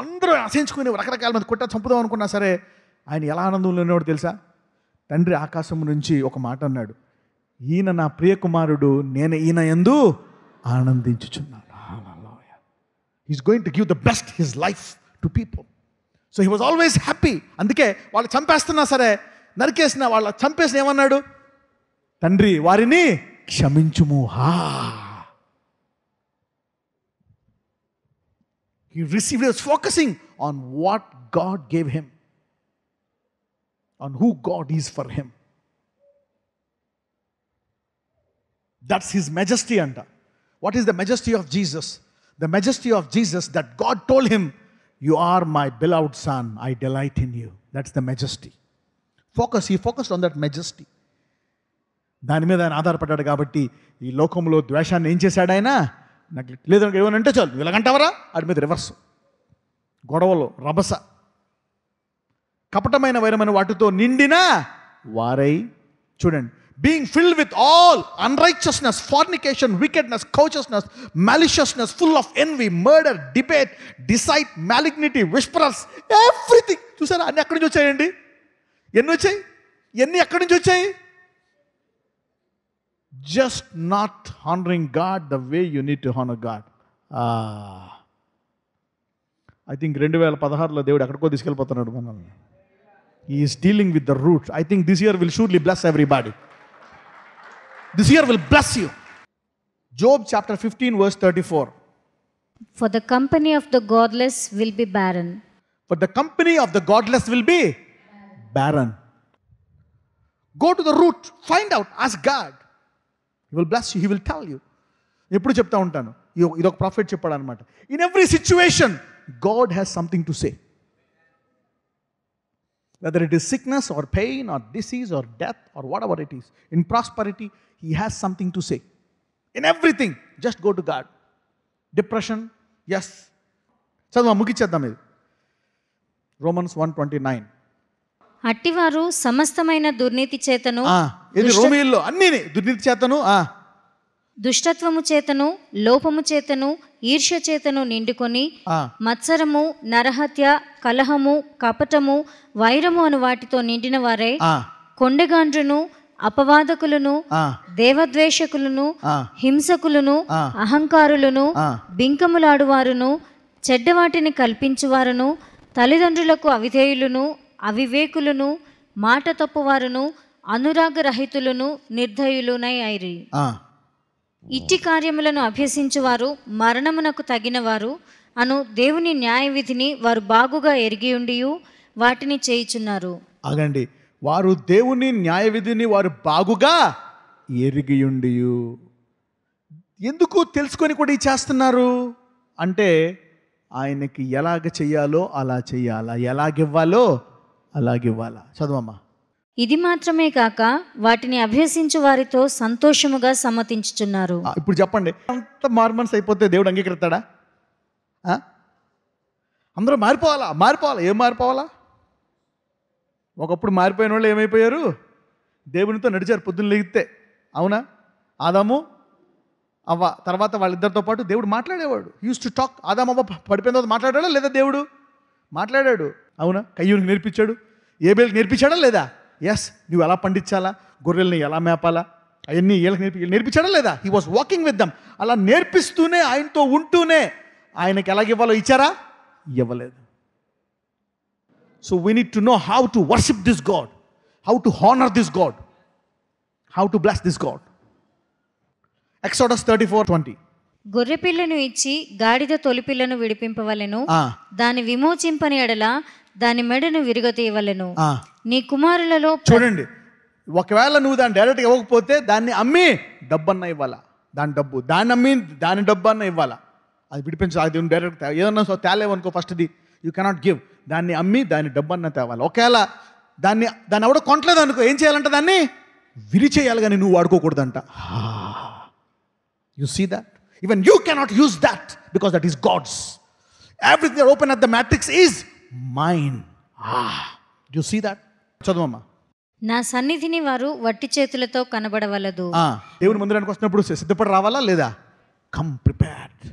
అందరూ అసహించుకునేవారు, రకరకాల మంది కొట్ట చంపుదాం అనుకున్నా సరే ఆయన ఎలా ఆనందంలో ఉన్నవాడు తెలుసా? తండ్రి ఆకాశం నుంచి ఒక మాట అన్నాడు, ఈయన నా ప్రియ కుమారుడు, నేను ఈయన యందు ఆనందించుచున్నాను. He's going to give the best his life to people. So he was always happy. అందుకే వాళ్ళు చంపేస్తున్నా సరే, నరికేసిన వాళ్ళ చంపేసిన ఏమన్నాడు? తండ్రి వారిని క్షమించుము. He received, he was focusing on what God gave him, on who God is for him. That's his majesty anta. What is the majesty of Jesus? The majesty of Jesus that God told him, you are my beloved son, I delight in you. That's the majesty. He focused on that majesty. దాని మీద ఆయన ఆధారపడ్డాడు. కాబట్టి ఈ లోకంలో ద్వేషాన్ని ఏం చేశాడు ఆయన? నాకు లేదని ఏమనంటే చాలు ఇలాగంటావరా, వాడి మీద రివర్స్, గొడవలు, రభస, కపటమైన వైరమైన వాటితో నిండిన వారై. చూడండి, being filled with all unrighteousness, fornication, wickedness, covetousness, maliciousness, full of envy, murder, debate, deceit, malignity, whisperers, everything. చూసారా అన్ని ఎక్కడి నుంచి వచ్చాయండి? ఎన్ని వచ్చాయి? ఎన్ని ఎక్కడి నుంచి వచ్చాయి? Just not honoring God the way you need to honor God. I think 2016లో దేవుడు ఎక్కడికో తీసుకెళ్ళిపోతున్నాడు మనల్ని. He is dealing with the roots. I think this year will surely bless everybody. This year will bless you. Job chapter 15 verse 34. For the company of the godless will be barren. For the company of the godless will be barren. Go to the root, find out, ask God. He will bless you, he will tell you. ఎప్పుడు చెప్తా ఉంటాను, ఇదొక profit చెప్పాడు అనమాట. In every situation God has something to say. Whether it is sickness or pain or disease or death or whatever it is, in prosperity, He has something to say. In everything, just go to God. Depression, yes. చదువు ముగిచ్చేద్దాం ఇది. Romans 1:29. అట్టివారు సమస్తమైన దుర్నీతి చేతను, ఇది రోమీయుల్లో అన్నీ దుర్నీతి చేతను, దుష్టత్వము చేతను, లోపము చేతను, ఈర్ష్య చేతను నిండుకొని మత్సరము, నరహత్య, కలహము, కపటము, వైరము అను వాటితో నిండిన వారే కొండగాండ్రును, అపవాదకులను, దేవద్వేషకులను, హింసకులను, అహంకారులను, బింకములాడువారును, చెడ్డవాటిని కల్పించువారును, తల్లిదండ్రులకు అవిధేయులను, అవివేకులను, మాట తప్పువారును, అనురాగరహితులను, నిర్దయులునై అయిరి. ఇట్టి కార్యములను అభ్యసించువారు మరణమునకు తగినవారు అను దేవుని న్యాయ విధిని వారు బాగుగా ఎరిగియుండియు వాటిని చేయుచున్నారు. ఆగండి, వారు దేవుని న్యాయ విధిని వారు బాగుగా ఎరిగియుండియు. ఎందుకు తెలుసుకొని కూడా చేస్తున్నారు అంటే, ఆయనకి ఎలాగ చెయ్యాలో అలా చెయ్యాలా, ఎలాగివ్వాలో అలాగివ్వాలా. చదవమ్మా. ఇది మాత్రమే కాక వాటిని అభ్యసించు వారితో సంతోషముగా సమ్మతించుచున్నారు. ఇప్పుడు చెప్పండి, అంత మార్మన్స్ అయిపోతే దేవుడు అంగీకరిస్తాడా? అందరూ మారిపోవాలా. ఏం మారిపోవాలా? ఒకప్పుడు మారిపోయిన వాళ్ళు ఏమైపోయారు? దేవునితో నడిచారు పొద్దున్న లేగితే. అవునా? ఆదాము అవ్వ తర్వాత వాళ్ళిద్దరితో పాటు దేవుడు మాట్లాడేవాడు. Use to talk. ఆదాము అవ్వ పడిపోయిన తర్వాత మాట్లాడాడా లేదా? దేవుడు మాట్లాడాడు. అవునా? కయ్యూనికి నేర్పించాడు, ఏబేలుకి నేర్పించాడా లేదా? ఎస్. నువ్వు ఎలా పండించాలా, గొర్రెల్ని ఎలా మేపాలా, అవన్నీ వీళ్ళకి నేర్పించాడా లేదా? He was walking with them. అలా నేర్పిస్తూనే, ఆయనతో ఉంటూనే ఆయనకి ఎలాగివ్వాలో ఇచ్చారా? ఇవ్వలేదు. So we need to know how to worship this God, how to honour this God, how to bless this God. Exodus 34:20. గొర్రెపిల్లను ఇచ్చి గాడిద తొలిపిల్లను విడిపింపవలెను, దాని విమోచింపని ఎడల దాని మెడను విరగతీయవలెను. నీ కుమారులలో చూడండి, ఒకవేళ నువ్వు దాన్ని డైరెక్ట్గా ఇవ్వకపోతే దాన్ని అమ్మి డబ్బన్నా ఇవ్వాలా. దాన్ని అమ్మి దాని డబ్బు అన్న ఇవ్వాలా. అది విడిపించు. అది డైరెక్ట్ ఏదన్నా తేలేవనుకో, ఫస్ట్ది యూ కెనాట్ గివ్. దాన్ని అమ్మి దాని డబ్బు అన్న తేవాలి. ఒకవేళ దాన్ని ఎవడో కొనట్లేదు అనుకో, ఏం చేయాలంట? దాన్ని విరిచేయాలి, కానీ నువ్వు వాడుకోకూడదంట. You see that? Even you cannot use that because that is God's. Everything open at the matrix is mine. You see that? చదవమ్మా. నా సన్నిధిని వారు వట్టి చేతులతో కనబడవలదు. దేవుని మందిరానికి వస్తున్నప్పుడు సిద్ధపడి రావాలా లేదా? Come prepared.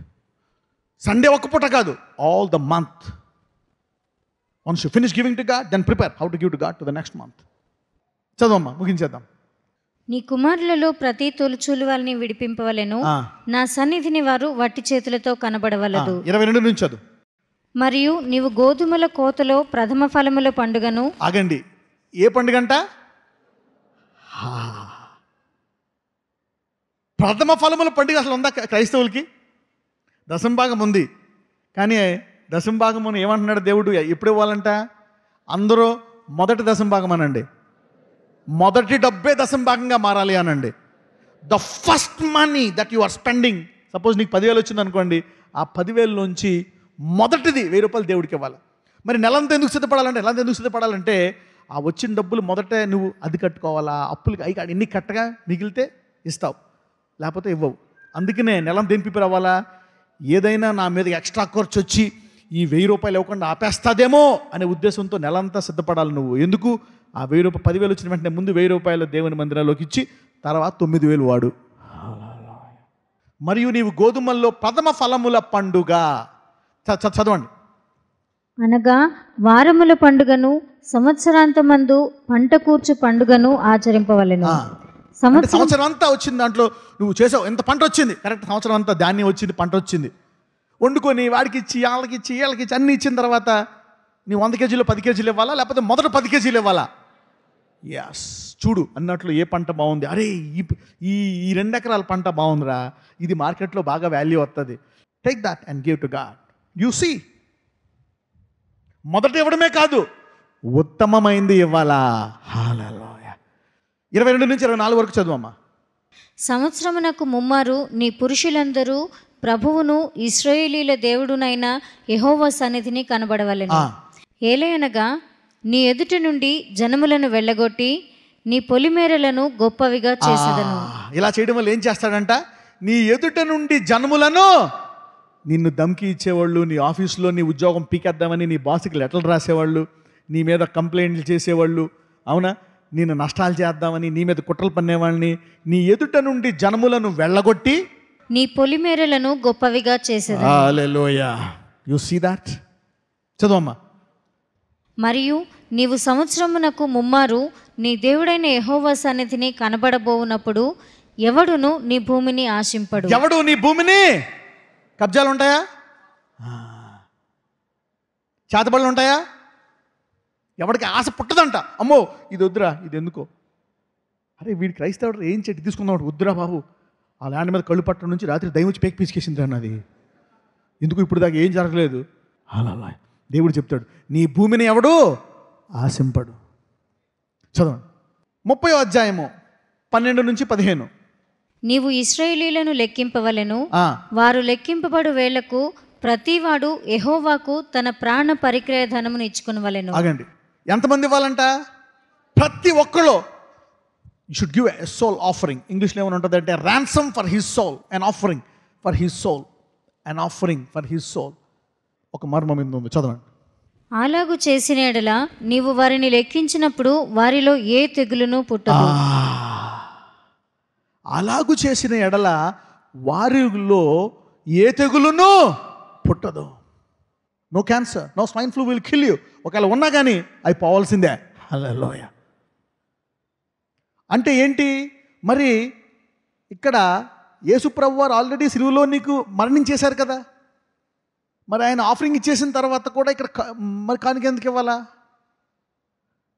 సండే ఒక్క పూట కాదు, all the month. Once you finish giving to God, then prepare how to give to God to the next month. చదవమ్మా, ముగించేద్దాం. నీ కుమారులలో ప్రతి తొలిచూలు వాళ్ళని విడిపింపవలెను, నా సన్నిధిని వారు వట్టి చేతులతో కనబడవలదు. 22 నుంచి చదువు. మరియు నీవు గోధుమల కోతలో ప్రథమ ఫలముల పండుగను. ఆగండి, ఏ పండుగంట? ప్రథమ ఫలముల పండుగ అసలు ఉందా క్రైస్తవులకి? దశంభాగం ఉంది, కానీ దశంభాగం ఏమంటున్నాడు దేవుడు? ఎప్పుడు ఇవ్వాలంట? అందరూ మొదటి దశంభాగం అనండి, మొదటి డబ్బే దశంభాగంగా మారాలి అనండి. The first money that you are spending. Suppose నీకు 10,000 వచ్చింది అనుకోండి, ఆ 10,000లోంచి మొదటిది 1,000 రూపాయలు దేవుడికి ఇవ్వాలి. మరి నెలంతా ఎందుకు సిద్ధపడాలంటే ఆ వచ్చిన డబ్బులు మొదట నువ్వు అది కట్టుకోవాలా, అప్పులకి అవి ఎన్ని కట్టగా మిగిలితే ఇస్తావు, లేకపోతే ఇవ్వవు. అందుకనే నెలంతా ఏం ప్రిపేర్ అవ్వాలా? ఏదైనా నా మీద ఎక్స్ట్రా ఖర్చు వచ్చి ఈ 1,000 రూపాయలు ఇవ్వకుండా ఆపేస్తాదేమో అనే ఉద్దేశంతో నెలంతా సిద్ధపడాలి నువ్వు. ఎందుకు? ఆ 1,000 రూపాయలు 10,000 వచ్చిన వెంటనే ముందు 1,000 రూపాయలు దేవుని మందిరాల్లోకి ఇచ్చి తర్వాత 9,000 వాడు. మరియు నీవు గోధుమల్లో ప్రథమ ఫలముల పండుగ. చదవండి. అనగా వారముల పండుగను, సంవత్సరాంతమందు పంట కూర్చు పండుగను ఆచరింపవలెను. సంవత్సరం అంతా వచ్చింది, దాంట్లో నువ్వు చేసావు, ఎంత పంట వచ్చింది, కరెక్ట్ సంవత్సరం అంతా ధాన్యం వచ్చింది, పంట వచ్చింది, వండుకొని వాడికి ఇచ్చి వీళ్ళకి ఇచ్చి అన్నీ ఇచ్చిన తర్వాత నీ 100 కేజీలు 10 కేజీలు ఇవ్వాలా, లేకపోతే మొదట 10 కేజీలు ఇవ్వాలా? ఎస్. చూడు అన్నట్లు ఏ పంట బాగుంది, అరే ఈ 2 ఎకరాల పంట బాగుందిరా, ఇది మార్కెట్లో బాగా వాల్యూ వస్తుంది, take that and give to God. You see, మొదట ఇవ్వడమే కాదు, ఉత్తమమైంది ఇవ్వాలా. హల్లెలూయా. 22 నుంచి 24 వరకు చదువమ్మా. సంవత్సరమునకు ముమ్మారు నీ పురుషులందరూ ప్రభువును ఇశ్రాయేలీల దేవుడునైన యెహోవా సన్నిధిని కనబడవలెను. ఏలయనగా నీ ఎదుట నుండి జనములను వెళ్ళగొట్టి నీ పొలిమేరలను గొప్పవిగా చేసేదను. ఇలా చేయడం వల్ల ఏం చేస్తాడంట? నీ ఎదుట నుండి జనములను, నిన్ను దమ్కి ఇచ్చేవాళ్ళు, నీ ఆఫీసులో నీ ఉద్యోగం పీకేద్దామని నీ బాస్కి లెటర్లు రాసేవాళ్ళు, నీ మీద కంప్లైంట్లు చేసేవాళ్ళు, అవునా, నేను నష్టాలు చేద్దామని నీ మీద కుట్రలు పన్నేవాళ్ళని, నీ ఎదుట నుండి జనములను వెళ్ళగొట్టి నీ పొలిమేరలను గొప్పవిగా చేసేదను. హల్లెలూయా. You see that? చదవమ్మా. మరియు నీవు సంవత్సరమునకు ముమ్మారు నీ దేవుడైన యెహోవా సన్నిధిని కనబడబోవునప్పుడు ఎవడును నీ భూమిని ఆశింపడు. ఎవడు నీ భూమిని? కబ్జాలు ఉంటాయా? చేతబడులు ఉంటాయా? ఎవడికి ఆశ పుట్టదంట. అమ్మో ఇది వద్దురా, ఇది ఎందుకో, అరే వీడి క్రైస్తవుడు ఏం చెట్టు తీసుకుందాం, వద్దురా బాబు, ఆ ల్యాండ్ మీద కళ్ళు పట్టడం నుంచి రాత్రి దయ్యం వచ్చి పేకి పీసుకేసింది అన్నది, ఎందుకు ఇప్పుడు దాకా ఏం జరగలేదు. అలా దేవుడు చెప్తాడు, నీ భూమిని ఎవడు ఆశింపడు. చదవండి 30వ అధ్యాయము 12 నుంచి 15. నీవు ఇశ్రాయేలీయులను లెక్కింపవలెను. వారు లెక్కింపబడు వేళకు ప్రతివాడు యెహోవాకు తన ప్రాణ పరిక్రయ ధనమును ఇచ్చుకొనవలెను. ఆగండి, ఎంతమంది ఇవ్వాలంట? ప్రతి ఒక్కళ్ళు. You should give a soul offering. ఇంగ్లీష్లో ఏమైనా ఉంటుంది అంటే ransom for his soul, an offering for his soul, an offering for his soul. ఒక మర్మం ఉంది, చదవండి. అలాగు చేసిన ఎడల నీవు వారిని లెక్కించినప్పుడు వారిలో ఏ తెగులును పుట్టదు. అలాగు చేసిన ఎడల వారిలో ఏ తెగులును పుట్టదు. No cancer, no swine flu will kill you. ఒకవేళ ఉన్నా కానీ అవి పోవాల్సిందే. హల్లెలూయా. అంటే ఏంటి మరి? ఇక్కడ యేసుప్రభు వారు ఆల్రెడీ సిలువలో నీకు మరణించేశారు కదా, మరి ఆయన ఆఫరింగ్ ఇచ్చేసిన తర్వాత కూడా ఇక్కడ మరి కానుక ఎందుకు ఇవ్వాలా?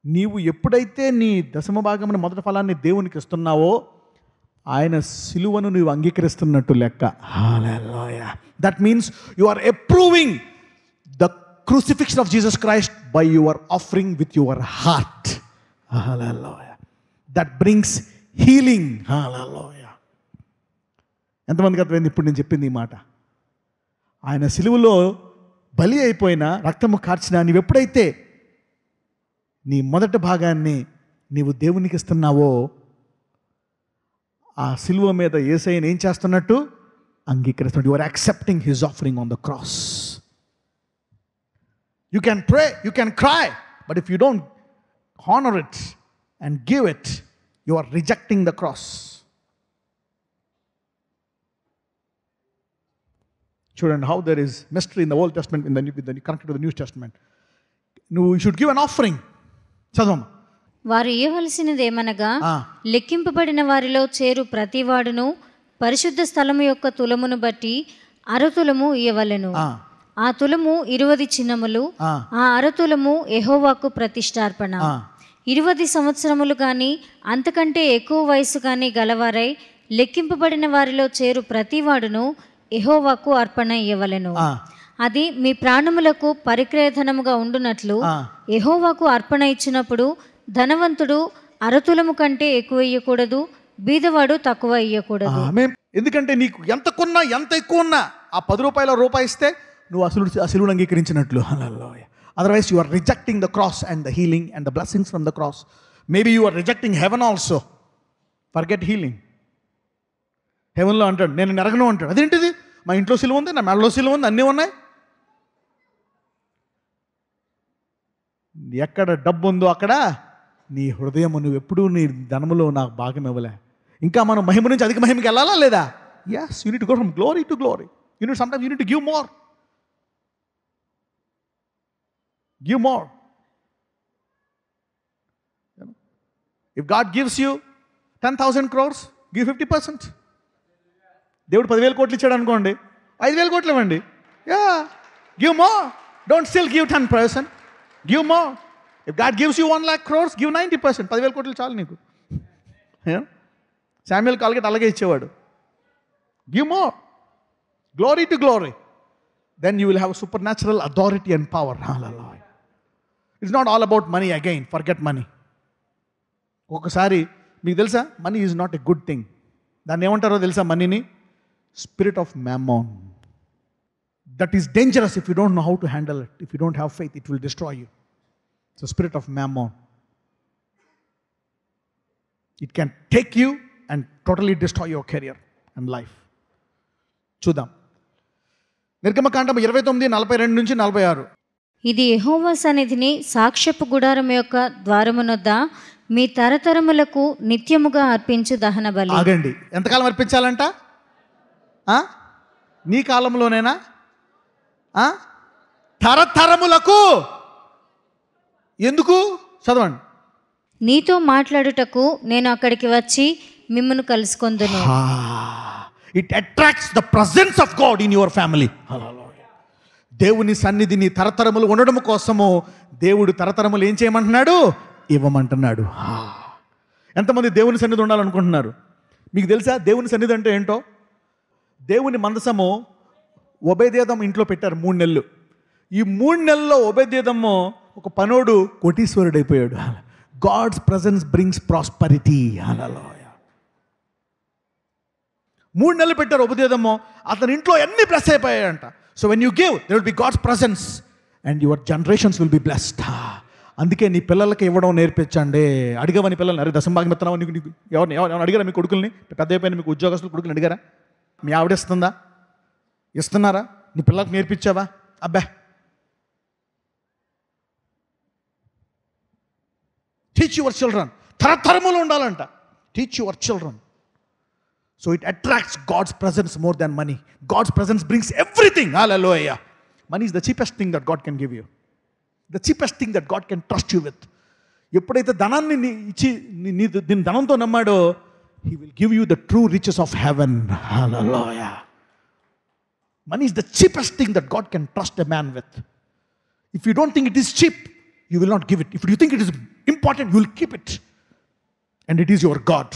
నీవు ఎప్పుడైతే నీ దశమ భాగమైన మొదటి ఫలాన్ని దేవునికి ఇస్తున్నావో ఆయన సిలువను నీవు అంగీకరిస్తున్నట్టు లెక్క. Hallelujah. That means you are approving the crucifixion of Jesus Christ by your offering with your heart. Hallelujah. That brings healing. Hallelujah. ఎంతమందికి అర్థమైంది ఇప్పుడు నేను చెప్పింది ఈ మాట? ఆయన సిలువలో బలి అయిపోయిన, రక్తము కార్చిన నీవు ఎప్పుడైతే నీ మొదటి భాగాన్ని నీవు దేవునికి ఇస్తున్నావో ఆ సిలువ మీద యేసయ్యను ఏం చేస్తున్నట్టు? అంగీకరిస్తున్నాడు. You are accepting his offering on the cross. You can pray, you can cry, but if you don't honour it and give it, you are rejecting the cross. Children, how there is mystery in the Old Testament, in the New, connected to the New Testament. You should give an offering. చదవం. వారు ఇవ్వవలసినది ఏమనగా లెక్కింపబడిన వారిలో చేరు ప్రతివాడును పరిశుద్ధ స్థలము యొక్క తులమును బట్టి అరతులము ఇవ్వవలెను. ఆ తులము 20 చిన్నములు. ఆ అరతులము యెహోవాకు ప్రతిష్టార్పణ. 20 సంవత్సరములు కానీ అంతకంటే ఎక్కువ వయసు కానీ గలవారై లెక్కింపబడిన వారిలో చేరు ప్రతివాడును యెహోవాకు అర్పణ ఇవ్వవలెను. అది మీ ప్రాణములకు పరిక్రయధనముగా ఉండునట్లు యెహోవాకు అర్పణ ఇచ్చినప్పుడు ధనవంతుడు అరతులము కంటే ఎక్కువ ఇయ్యకూడదు, బీదవాడు తక్కువ ఇయ్యకూడదు. ఎందుకంటే నీకు ఎంత కొన్నా, ఎంత ఎక్కువ ఉన్నా, ఆ 10 రూపాయల రూపాయి ఇస్తే నువ్వు అసలు అంగీకరించినట్లు. హల్లెలూయా. Otherwise you are rejecting the cross and the healing and the blessings from the cross. Maybe you are rejecting heaven also. Forget healing. హెవెన్లో అంటాడు, నేను నరకను అంటాడు. అదేంటిది? మా ఇంట్లో సిలువ ఉంది, నా మెడలో సిలువ ఉంది, అన్నీ ఉన్నాయి. ఎక్కడ డబ్బు ఉందో అక్కడ నీ హృదయం. నువ్వు ఎప్పుడూ నీ ధనములో నాకు భాగం ఇవ్వలే. ఇంకా మనం మహిమ నుంచి అధిక మహిమకి వెళ్ళాలా లేదా? Yes, you need to go from glory to glory. Sometimes you need to give more. Give more. If God gives you 10,000 crores, give 50%. దేవుడు 10,000 కోట్లు ఇచ్చాడు అనుకోండి, 5,000 కోట్లు ఇవ్వండి. Give more. Don't still give 10%. Give more. If God gives you 1 lakh crores, give 90%. 10,000 కోట్లు చాలు నీకు. Samuel Colgate అలాగే ఇచ్చేవాడు. Give more. Glory to glory. Then you will have supernatural authority and power. Hallelujah. It's not all about money again. Forget money. ఒకసారి మీకు తెలుసా, money is not a good thing. దాన్ని ఏమంటారో తెలుసా మనీని? Spirit of mammon. That is dangerous if you don't know how to handle it. If you don't have faith, it will destroy you. So spirit of mammon, it can take you and totally destroy your career and life. చూద్దాం నిర్గమకాండం 29:42 నుంచి 46. ఇది యెహోవా సన్నిధిని సాక్ష్యపు గుడారం యొక్క ద్వారమునొద్ద మీ తరతరములకు నిత్యముగా అర్పించు దహన బలి. ఆగండి, ఎంతకాలం అర్పించాలంట? నీ కాలంలోనేనా? తరతరములకు. ఎందుకు? చదవండి. నీతో మాట్లాడుటకు నేను అక్కడికి వచ్చి మిమ్మును కలుసుకొందును. It attracts the presence of God in your family. దేవుని సన్నిధిని తరతరములు ఉండడం కోసము దేవుడు తరతరములు ఏం చేయమంటున్నాడు? ఇవ్వమంటున్నాడు. ఎంతమంది దేవుని సన్నిధి ఉండాలనుకుంటున్నారు? మీకు తెలుసా దేవుని సన్నిధి అంటే ఏంటో? దేవుని మందసము ఒబేదేదం ఇంట్లో పెట్టారు 3 నెలలు. ఈ 3 నెలల్లో ఒబేదేదము ఒక పనోడు కోటీశ్వరుడైపోయాడు. God's presence brings prosperity. Hallelujah. 3 నెలలు పెట్టారు ఒబేదేదము, అతని ఇంట్లో అన్ని బ్లెస్ అయిపోయాయంట. So when you give there will be God's presence and your generations will be blessed. అందుకే నీ పిల్లలకి ఇవ్వడం నేర్పించండి. అడిగావా నీ పిల్లల్ని? అరే దశంభాగం ఇస్తున్నావా? నీకు ఎవరిని అడిగారా? మీ కొడుకుల్ని, పెద్ద అయిపోయిన మీకు ఉద్యోగస్తులు కొడుకుని అడిగారా? మీ ఆవిడ ఇస్తుందా? ఇస్తున్నారా? నీ పిల్లలకు నేర్పించావా? అబ్బా, టీచ్ యువర్ చిల్డ్రన్. తరతరములు ఉండాలంట. Teach your children. So it attracts God's presence more than money. God's presence brings everything. Hallelujah. Money is the cheapest thing that God can give you. The cheapest thing that God can trust you with. ఎప్పుడైతే ధనాన్ని ఇచ్చి దీని ధనంతో నమ్మాడో, he will give you the true riches of heaven. Hallelujah. Money is the cheapest thing that God can trust a man with. If you don't think it is cheap, you will not give it. If you think it is important, you will keep it. And it is your God.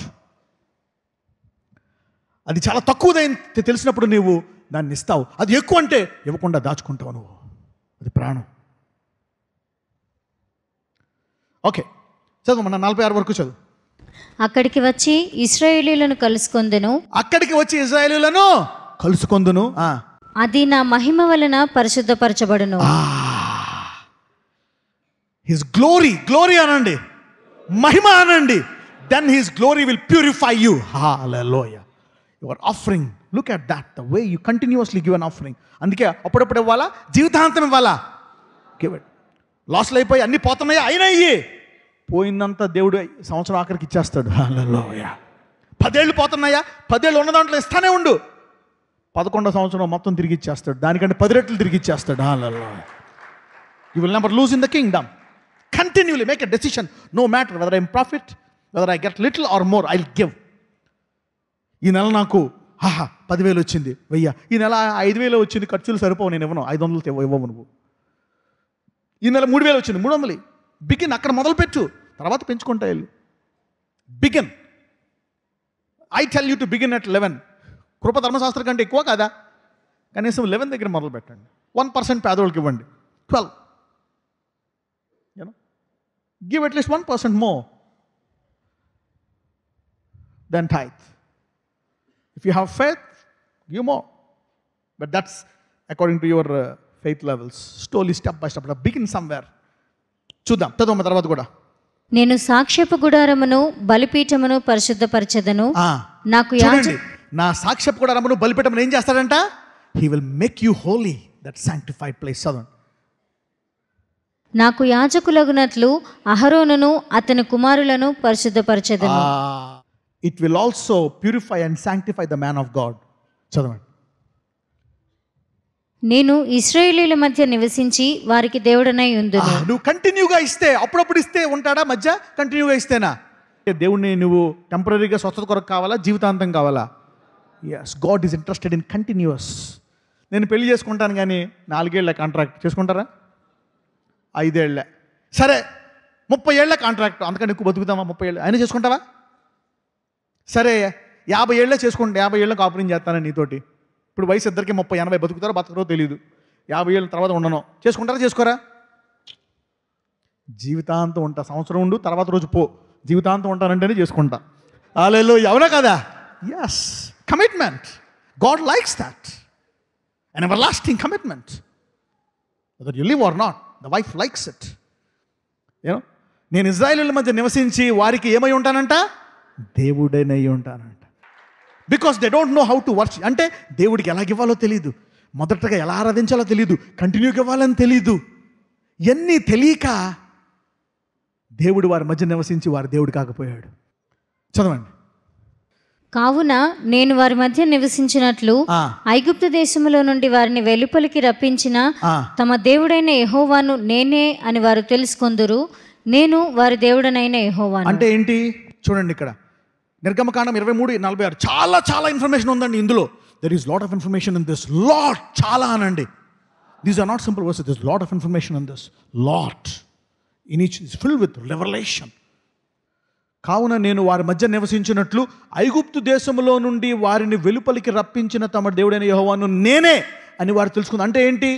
అది చాలా తక్కువదైంది తెలిసినప్పుడు నువ్వు దాన్ని ఇస్తావు. అది ఎక్కువ అంటే ఇవ్వకుండా దాచుకుంటావు నువ్వు. అది ప్రాణం. ఓకే, చదువు. మన 46 వరకు చదువు. అక్కడికి వచ్చి ఇశ్రాయేలీయులను కలుసుకొందును. అక్కడికి వచ్చి ఇశ్రాయేలీయులను కలుసుకొందును. అది నా మహిమ వలన పరిశుద్ధపరచబడును. హిస్ గ్లోరీ, గ్లోరీ అనండి, మహిమ అనండి. Then his glory will purify you. Hallelujah. Your offering, look at that, the way you continuously give an offering. అందుకే అప్పుడప్పుడు ఇవ్వాలా? జీవితాంతం ఇవ్వాలా? Give it. లాస్లు అయిపోయి అన్ని పోతున్నాయా? అయినాయి. పోయిందంతా దేవుడు సంవత్సరం ఆఖరికి ఇచ్చేస్తాడు. హల్లెలూయా. 10 ఏళ్ళు పోతున్నాయా? 10 ఏళ్ళు ఉన్న దాంట్లో ఇస్తానే ఉండు. 11వ సంవత్సరం మొత్తం తిరిగి ఇచ్చేస్తాడు. దానికంటే 10 రెట్లు తిరిగి ఇచ్చేస్తాడు. Hallelujah. You will never lose in the kingdom. Continuously make a decision. No matter whether I am profit, whether I get little or more, I will give. ఈ నెల నాకు 10,000 వచ్చింది, 1000. ఈ నెల 5,000 వచ్చింది, ఖర్చులు సరిపోవు, నేను ఇవ్వను. 500 ఇవ్వవు నువ్వు. ఈ నెల 3,000 వచ్చింది, 300. బిగిన్. అక్కడ మొదలుపెట్టు, తర్వాత పెంచుకుంటా వెళ్ళు. Begin. I tell you to begin at 11. కృప ధర్మశాస్త్రం కంటే ఎక్కువ కదా? కనీసం 11 దగ్గర మొదలు పెట్టండి. 1% పేదోళ్ళకి ఇవ్వండి. 12. Give at least 1% more than tithe. If you have faith, give more. But that's according to your faith levels. Slowly, step by step. Begin somewhere. చూద్దాం, చదువు తర్వాత కూడా. నేను సాక్ష్యపు గుడారమును బలిపీఠమును పరిశుద్ధపరచెదను. నాకు చూడండి, నా సాక్ష్యపు గుడారమును బలిపీఠమును ఏం చేస్తాడంట? He will make you holy, that sanctified place. చదవండి. నాకు యాజకులగునట్లు అహరోనును అతని కుమారులను పరిశుద్ధపరచెదను. It will also purify and sanctify the man of God. చదవండి. నేను ఇశ్రాయేలీయుల మధ్య నివసించి వారికి దేవుడనై ఉందును. నువ్వు కంటిన్యూగా ఇస్తే, అప్పుడప్పుడు ఇస్తే ఉంటాడా? మధ్య కంటిన్యూగా ఇస్తేనా? దేవుణ్ణి నువ్వు టెంపరీగా స్వస్థత కొరకు కావాలా, జీవితాంతం కావాలా? Yes, God is interested in continuous. నేను పెళ్లి చేసుకుంటాను కానీ 4 ఏళ్ల కాంట్రాక్ట్ చేసుకుంటారా? 5 ఏళ్ళ, సరే 30 ఏళ్ల కాంట్రాక్ట్, అంతకని ఎక్కువ బతుకుతామా? 30 ఏళ్ళు అయినా చేసుకుంటావా? సరే 50 ఏళ్ళే చేసుకుంటా, 50 ఏళ్ళకి ఆపరేషన్ చేస్తాను నీతోటి. ఇప్పుడు వయసు ఇద్దరికి 30, 80 బతుకుతారో బతకరో తెలియదు. 50 ఏళ్ళ తర్వాత ఉండను. చేసుకుంటారా? చేసుకోరా? జీవితాంతం ఉంటా. సంవత్సరం ఉండు, తర్వాత రోజు పో. జీవితాంతం ఉంటానంటేనే చేసుకుంటా. హల్లెలూయా. అవునా కదా? Yes, commitment. God likes that, an everlasting commitment. Whether you live or not, the wife likes it. నేను ఇజ్రాయేలీయుల మధ్య నివసించి వారికి ఏమై ఉంటానంట? దేవుడనై ఉంటానంట. Because they don't know how to worship. అంటే దేవుడికి ఎలాగ ఇవ్వాలో తెలియదు, మొదటగా ఎలా ఆరాధించాలో తెలియదు, కంటిన్యూగా ఇవ్వాలని తెలియదు. ఇవన్నీ తెలియక దేవుడు వారి మధ్య నివసించి వారి దేవుడు కాకపోయాడు. చదవండి. కావున నేను వారి మధ్య నివసించినట్లు ఐగుప్తు దేశములో నుండి వారిని వెలుపలికి రప్పించిన తమ దేవుడైన యెహోవాను నేనే అని వారు తెలుసుకొందురు. నేను వారి దేవుడనైన యెహోవాను. అంటే ఏంటి చూడండి, ఇక్కడ నిర్గమకాండం 23:46 చాలా చాలా ఇన్ఫర్మేషన్ ఉందండి ఇందులో. There is lot of information in this. Lot, చాలా అనండి. These are not simple verses. This lot of information in this. Lot in each is filled with revolution. కావున నేను వారి మధ్య నివసించినట్లు ఐగుప్తు దేశంలో నుండి వారిని వెలుపలికి రప్పించిన తమ దేవుడైన యెహోవాను నేనే అని వారు తెలుసుకుంది. అంటే ఏంటి?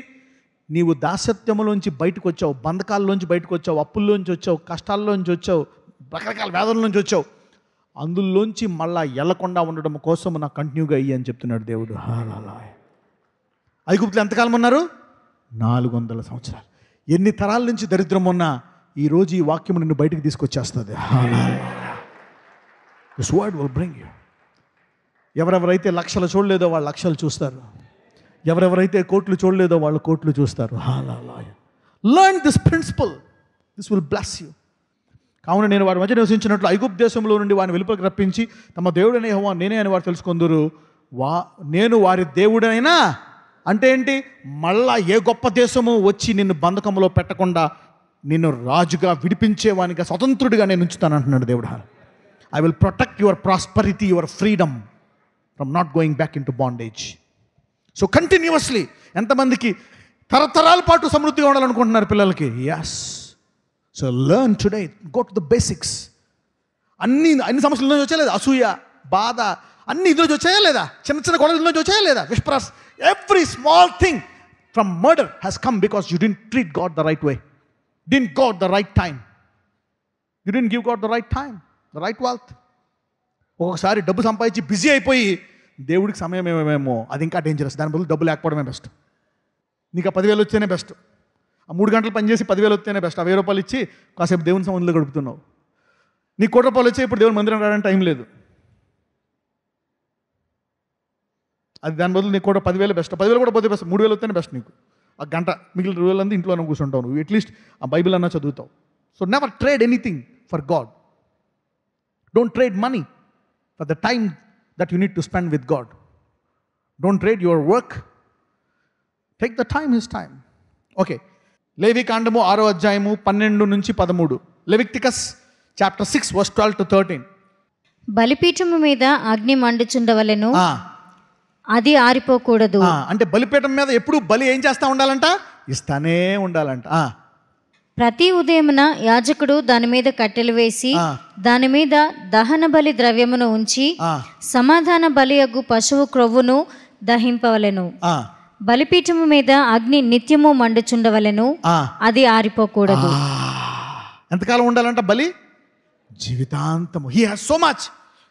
నీవు దాసత్యములోంచి బయటకు వచ్చావు, బంధకాల్లోంచి బయటకు వచ్చావు, అప్పుల్లోంచి వచ్చావు, కష్టాల్లోంచి వచ్చావు, రకరకాల వ్యాధుల్లోంచి వచ్చావు. అందులోంచి మళ్ళా ఎల్లకుండా ఉండడం కోసం నాకు కంటిన్యూగా అయ్యి అని చెప్తున్నాడు దేవుడు. ఐగుప్తులు ఎంతకాలం ఉన్నారు? 400 సంవత్సరాలు. ఎన్ని తరాల నుంచి దరిద్రం ఉన్నా ఈరోజు ఈ వాక్యం నిన్ను బయటికి తీసుకొచ్చేస్తుంది. This word will bring you. ఎవరెవరైతే లక్షలు చూడలేదో వాళ్ళు లక్షలు చూస్తారు, ఎవరెవరైతే కోట్లు చూడలేదో వాళ్ళు కోట్లు చూస్తారు. Learn this principle, this will bless you. కావున నేను వారి మధ్య నివసించినట్లు ఐగుప్తు దేశంలో నుండి వారిని వెలుపలికి రప్పించి తమ దేవుడైన యెహోవా నేనే అని వారు తెలుసుకొందురు. నేను వారి దేవుడైనా అంటే ఏంటి? మళ్ళా ఏ గొప్ప దేశము వచ్చి నిన్ను బంధకంలో పెట్టకుండా నిన్ను రాజుగా విడిపించేవానిగా స్వతంత్రుడిగా నేను ఉంచుతాను అంటున్నాడు దేవుడు. I will protect your prosperity, your freedom from not going back in to bondage. So continuously ఎంతమందికి తరతరాల పాటు సమృద్ధిగా ఉండాలనుకుంటున్నారు పిల్లలకి? Yes. So learn today, go to the basics. అన్ని సమస్యల నుంచి వచ్చాయా లేదా? అసూయ, బాధ అన్ని ఇందులోంచి వచ్చాయా లేదా? చిన్న చిన్న గొడవల నుంచి వచ్చాయా లేదా? విష్ప్రాస్, every small thing from murder has come because you didn't treat God the right way, didn't God the right time, you didn't give God the right time, the right wealth. ఒక్కొక్కసారి డబ్బు సంపాదించి బిజీ అయిపోయి దేవుడికి సమయం ఏమేమో, అది ఇంకా dangerous. దాని బదులు డబ్బు లేకపోవడమే బెస్ట్. నీకు ఆ 10,000 వచ్చేనే బెస్ట్. ఆ 3 గంటలు పనిచేసి 10,000 వస్తేనే బెస్ట్. ఆ 1,000 రూపాయలు ఇచ్చి కాసేపు దేవుని సంబంధంలో గడుపుతున్నావు. నీకు 1 కోటి రూపాయలు వచ్చి ఇప్పుడు దేవుని మందిరం రావడానికి టైం లేదు. అది దాని బదులు నీకు కూడా 10,000 బెస్ట్. 10,000 కూడా పోతే బెస్ట్. 3,000 వస్తేనే బెస్ట్. నీకు ఆ గంట మిగిలిన 2,000 అంతా ఇంట్లోనే కూర్చుంటావు. నువ్వు అట్లీస్ట్ ఆ బైబిల్ అన్నా చదువుతావు. So never trade anything for God. Don't trade money for the time that you need to spend with God. Don't trade your work. Take the time, his time. Okay, లేవి కాండము 6వ అధ్యాయము 12 నుంచి 13. Leviticus chapter 6 verse 12 to 13. బలిపీఠము మీద అగ్ని మండుచుండవలెను, అది ఆరిపోకూడదు. అంటే బలిపీఠం మీద ఎప్పుడు బలి ఏం చేస్తా ఉండాలంట? ఇస్తానే ఉండాలంట. ప్రతి ఉదయమున యాజకుడు దాని మీద కట్టెలు వేసి దాని మీద దహన బలి ద్రవ్యమును ఉంచి సమాధాన బలియగు పశువు క్రొవ్వును దహింపవలెను. బలిపీఠము మీద అగ్ని నిత్యము మండుచుండవలెను, అది ఆరిపోకూడదు. ఎంతకాలం ఉండాలంట బలి? జీవితాంతము. He has so much.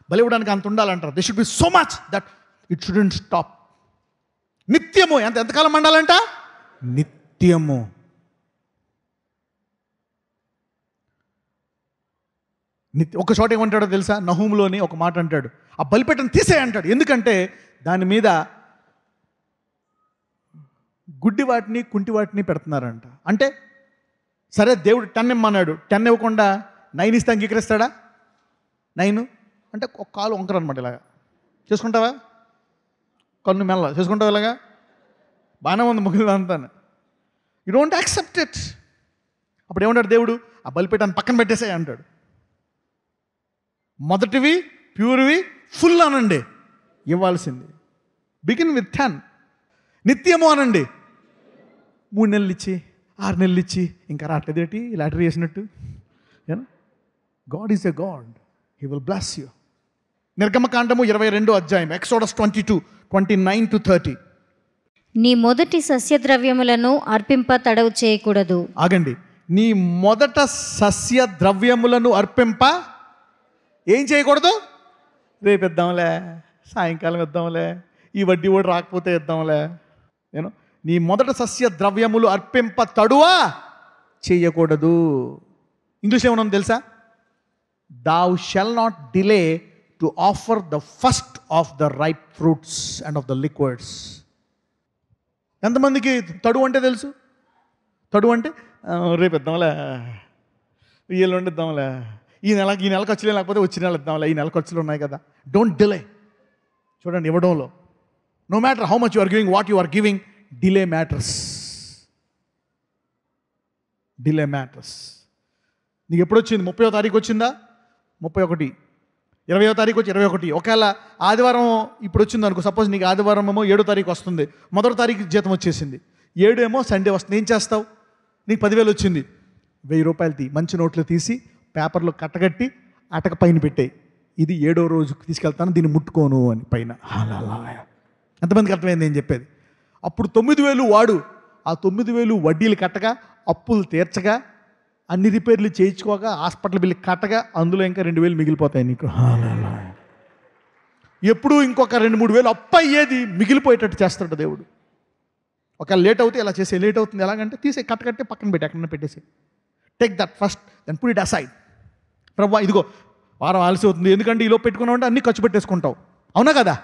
బలి ఇవ్వడానికి అంత ఉండాలంటారు. They should be so much that it shouldn't stop. నిత్యము. ఎంతకాలం మండాలంట? నిత్యము. ఒక చోట ఏమంటాడో తెలుసా? నహూములోని ఒక మాట అంటాడు, ఆ బలిపీఠను తీసేయి అంటాడు. ఎందుకంటే దాని మీద గుడ్డి వాటిని కుంటి వాటిని పెడుతున్నారంట. అంటే సరే దేవుడు 10 ఇమ్మన్నాడు, 10 ఇవ్వకుండా 9 ఇస్తే అంగీకరిస్తాడా? 9 అంటే ఒక కాలు వంకర అనమాట. ఇలాగా చేసుకుంటావా? కన్ను మెల్ల చేసుకుంటావా? ఇలాగా బాగానే ఉంది ముగిలి అంతా. You don't accept it. అప్పుడు ఏమంటాడు దేవుడు? ఆ బలిపీఠాన్ని పక్కన పెట్టేసాయి అంటాడు. మొదటివి ప్యూర్వి ఫుల్ అనండి ఇవ్వాల్సింది. Begin with 10. నిత్యము అనండి. 3 నెలలు ఇచ్చి 6 నెలలు ఇచ్చి ఇంకా రావట్లేదేటి లాటరీ వేసినట్టు. God is a God, he will bless you. నిర్గమకాండము 22వ అధ్యాయం, ఎక్సోడస్ 22:29 to 30. నీ మొదటి సస్యద్రవ్యములను అర్పింప తడవు చేయకూడదు. ఆగండి. నీ మొదట సస్య ద్రవ్యములను అర్పింప ఏం చేయకూడదు? రేపు ఇద్దాంలే, సాయంకాలం ఇద్దాంలే, ఈ వడ్డీ కూడా రాకపోతే ఇద్దాంలే. నేను నీ మొదట సస్య ద్రవ్యములు అర్పింప తడువా చేయకూడదు. ఇంగ్లీష్ ఏమన్నా తెలుసా? thou shall not delay to offer the first of the ripe fruits and of the liquors. ఎంతమందికి తడువు అంటే తెలుసు? తడువు అంటే రేపు ఇద్దాంలే, ఈ ఎల్లుండి ఇద్దాంలే, ఈ నెల ఖర్చులే, లేకపోతే వచ్చే నెల ఇద్దాంలే, ఈ నెల ఖర్చులు ఉన్నాయి కదా. Don't delay. చూడండి, ఇవ్వడంలో no matter how much you are giving, what you are giving, delay matters. Delay matters. నీకు ఎప్పుడు వచ్చింది? 30వ తారీఖు వచ్చిందా? 31. 20వ తారీఖు వచ్చి 21. ఒకవేళ ఆదివారం ఇప్పుడు వచ్చింది అనుకో, సపోజ్ నీకు ఆదివారం ఏమో 7వ తారీఖు వస్తుంది, మొదటి తారీఖు జీతం వచ్చేసింది, 7 ఏమో సండే వస్తుంది. ఏం చేస్తావు? నీకు 10,000 వచ్చింది, 1000 రూపాయలు మంచి నోట్లు తీసి పేపర్లో కట్టగట్టి అటక పైన పెట్టాయి, ఇది 7వ రోజుకి తీసుకెళ్తాను, దీన్ని ముట్టుకోను అని పైన. ఎంతమందికి అర్థమైంది ఏం చెప్పేది? అప్పుడు 9,000 వాడు, ఆ 9,000 వడ్డీలు కట్టగా, అప్పులు తీర్చగా, అన్ని రిపేర్లు చేయించుకోగా, హాస్పిటల్ బిల్లు కట్టగా, అందులో ఇంకా 2,000 మిగిలిపోతాయి నీకు. ఎప్పుడు ఇంకొక 2-3 అప్పు అయ్యేది మిగిలిపోయేటట్టు చేస్తాడు దేవుడు. ఒకవేళ లేట్ అవుతే ఇలా చేసే, లేట్ అవుతుంది ఎలాగంటే తీసే, కట్టకట్టే పక్కన పెట్టి ఎక్కడన్నా పెట్టేసి, take that first then put it aside. ప్రభా ఇదిగో వారం ఆలసి అవుతుంది, ఎందుకంటే ఈలో పెట్టుకున్నావు అంటే అన్నీ ఖర్చు పెట్టేసుకుంటావు, అవునా కదా?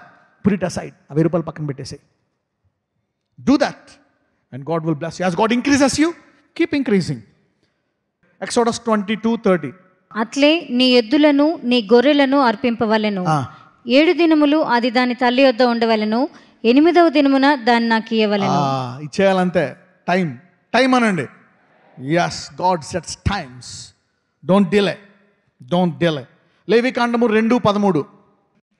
పుట్ ఇట్ అసైడ్, 1000 రూపాయలు పక్కన పెట్టేసి. Do that and God will bless you. As God increases you, keep increasing. Exodus 22:30. అట్లే నీ ఎద్దులను నీ గొర్రెలను అర్పింపవలెను. 7 దినములు అది దాని తల్లి వద్ద ఉండవలెను, 8వ దినమున దాన్ని నాకు ఇయ్యవలెను. ఇచ్చేయాలంతే. టైం అనండి. Yes, God sets times. Don't delay. లేవికాండము 2:13.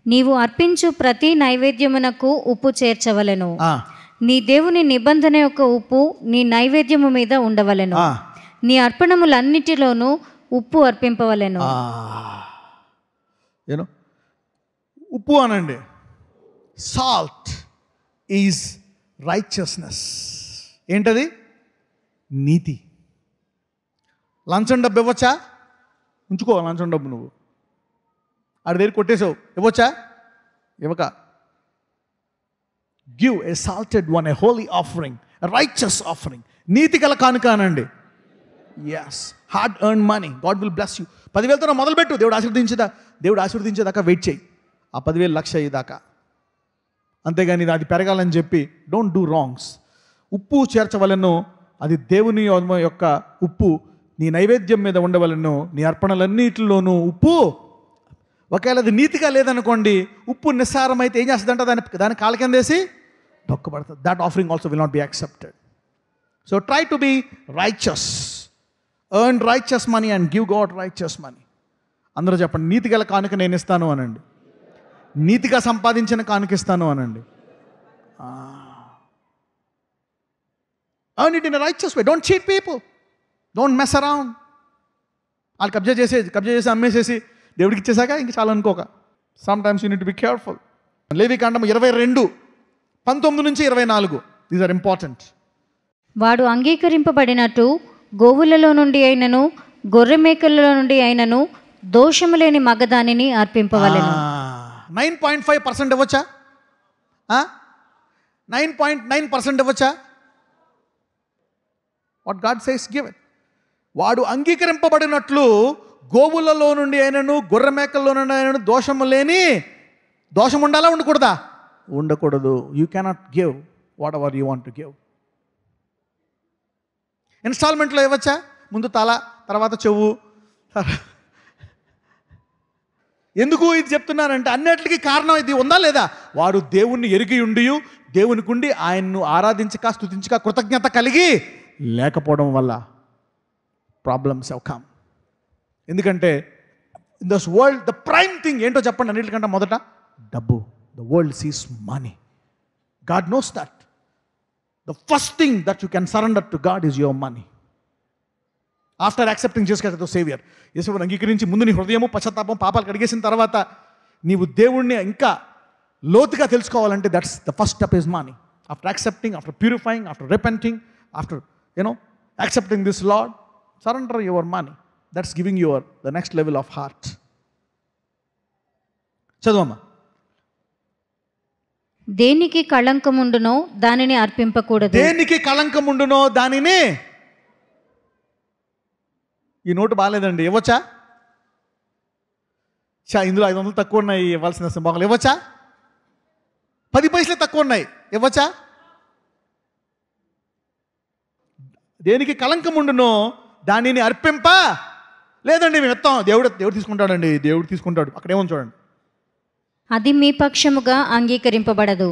నీవు అర్పించు ప్రతి నైవేద్యమునకు ఉప్పు చేర్చవలెను. నీ దేవుని నిబంధన యొక్క ఉప్పు నీ నైవేద్యము మీద ఉండవలెను. నీ అర్పణములన్నిటిలోనూ ఉప్పు అర్పింపవలెను. ఉప్పు అనండి. Salt is righteousness. ఏంటది? నీతి. లంచం డబ్బు ఇవ్వచ్చా? ఉంచుకో లంచం డబ్బు. నువ్వు ఆడి దగ్గర కొట్టేసావు, ఇవ్వచ్చా? ఇవ్వక. Give a salted one, a holy offering, righteous offering. నీతి గల కానుక అనండి. Yes, hard earn money, God will bless you. 10,000తో మొదలుపెట్టు, దేవుడు ఆశీర్వదించేదాకా వెయిట్ చేయి, ఆ 10,000 లక్ష అయ్యేదాకా. అంతేగాని అది పెరగాలని చెప్పి డోంట్ డూ రాంగ్స్. ఉప్పు చేర్చవలను, అది దేవుని యొక్క ఉప్పు నీ నైవేద్యం మీద ఉండవలను, నీ అర్పణలన్నిటిలోనూ ఉప్పు. ఒకవేళ అది నీతిగా లేదనుకోండి, ఉప్పు నిస్సారమైతే ఏం చేస్తుందంటే దాని కాళ్ళ కిందేసి దొక్కబడుతుంది. That offering also will not be accepted. So try to be righteous. Earn righteous money and give God righteous money. అందరూ చెప్పండి, నీతిగల కానుక నేను ఇస్తాను అనండి. నీతిగా సంపాదించిన కానుక ఇస్తాను అనండి. Earn it in a righteous way. Don't cheat people. Don't mess around. వాళ్ళు కబ్జా చేసి అమ్మేసేసి దేవుడికి ఇచ్చేసాక ఇంక చాలా అనుకోక. Sometimes you need to be careful. లేవికాండం 22:19-24. These are important. వాడు అంగీకరింపబడినట్టు గోవులలో నుండి అయినను గొర్రె మేకలలో నుండి అయినను దోషము లేని మగదానిని అర్పింపవలెను. 9.5% ఇవ్వచ్చా? 9.9% ఇవ్వచ్చా? What God says give it. వాడు అంగీకరింపబడినట్లు గోవులలో నుండి అయినను గొర్రె మేకల్లో నుండి అయినను దోషం ఉండాలా ఉండకూడదా? ఉండకూడదు. You cannot give whatever you want to give. ఇన్స్టాల్మెంట్లో ఇవ్వచ్చా? ముందు తల, తర్వాత చెవు. ఎందుకు ఇది చెప్తున్నానంటే అన్నిటికీ కారణం ఇది ఉందా లేదా? వాడు దేవుణ్ణి ఎరిగి ఉండి దేవునికి ఉండి ఆయన్ను ఆరాధించక స్తుతించక కృతజ్ఞత కలిగి లేకపోవడం వల్ల ప్రాబ్లమ్స్ హవ్ కమ్. ఎందుకంటే in this world the prime thing ఏంటో చెప్పండి. అన్నిటికంటే మొదట డబ్బు. The world sees money. God knows that. The first thing that you can surrender to God is your money. After accepting Jesus Christ as the Savior, యేసుని అంగీకరించి ముందు నీ హృదయము పశ్చాత్తాపం పాపాలు కడిగేసిన తర్వాత నీవు దేవుణ్ణి ఇంకా లోతుగా తెలుసుకోవాలంటే that's the first step is money. After accepting, after purifying, after repenting, after accepting this Lord, surrender your money. That's giving you the next level of heart. చదువమ్మా. దేనికి కళంకముండునో దానిని అర్పింపకూడదు. దేనికి కళంకముండునో దానిని. ఈ నోటు బాగాలేదండి, ఇవ్వచ్చా? ఇందులో 500 తక్కువ ఉన్నాయి, ఇవ్వాల్సిన సింబాకులు ఇవ్వచ్చా? 10 పైసలే తక్కువ ఉన్నాయి, ఇవ్వచ్చా? దేనికి కళంకముండునో దానిని అర్పింప. లేదండి మేము ఇస్తాం, దేవుడు తీసుకుంటాడండి, దేవుడు తీసుకుంటాడు. అక్కడేమో చూడండి, అది మీ పక్షముగా అంగీకరింపబడదు.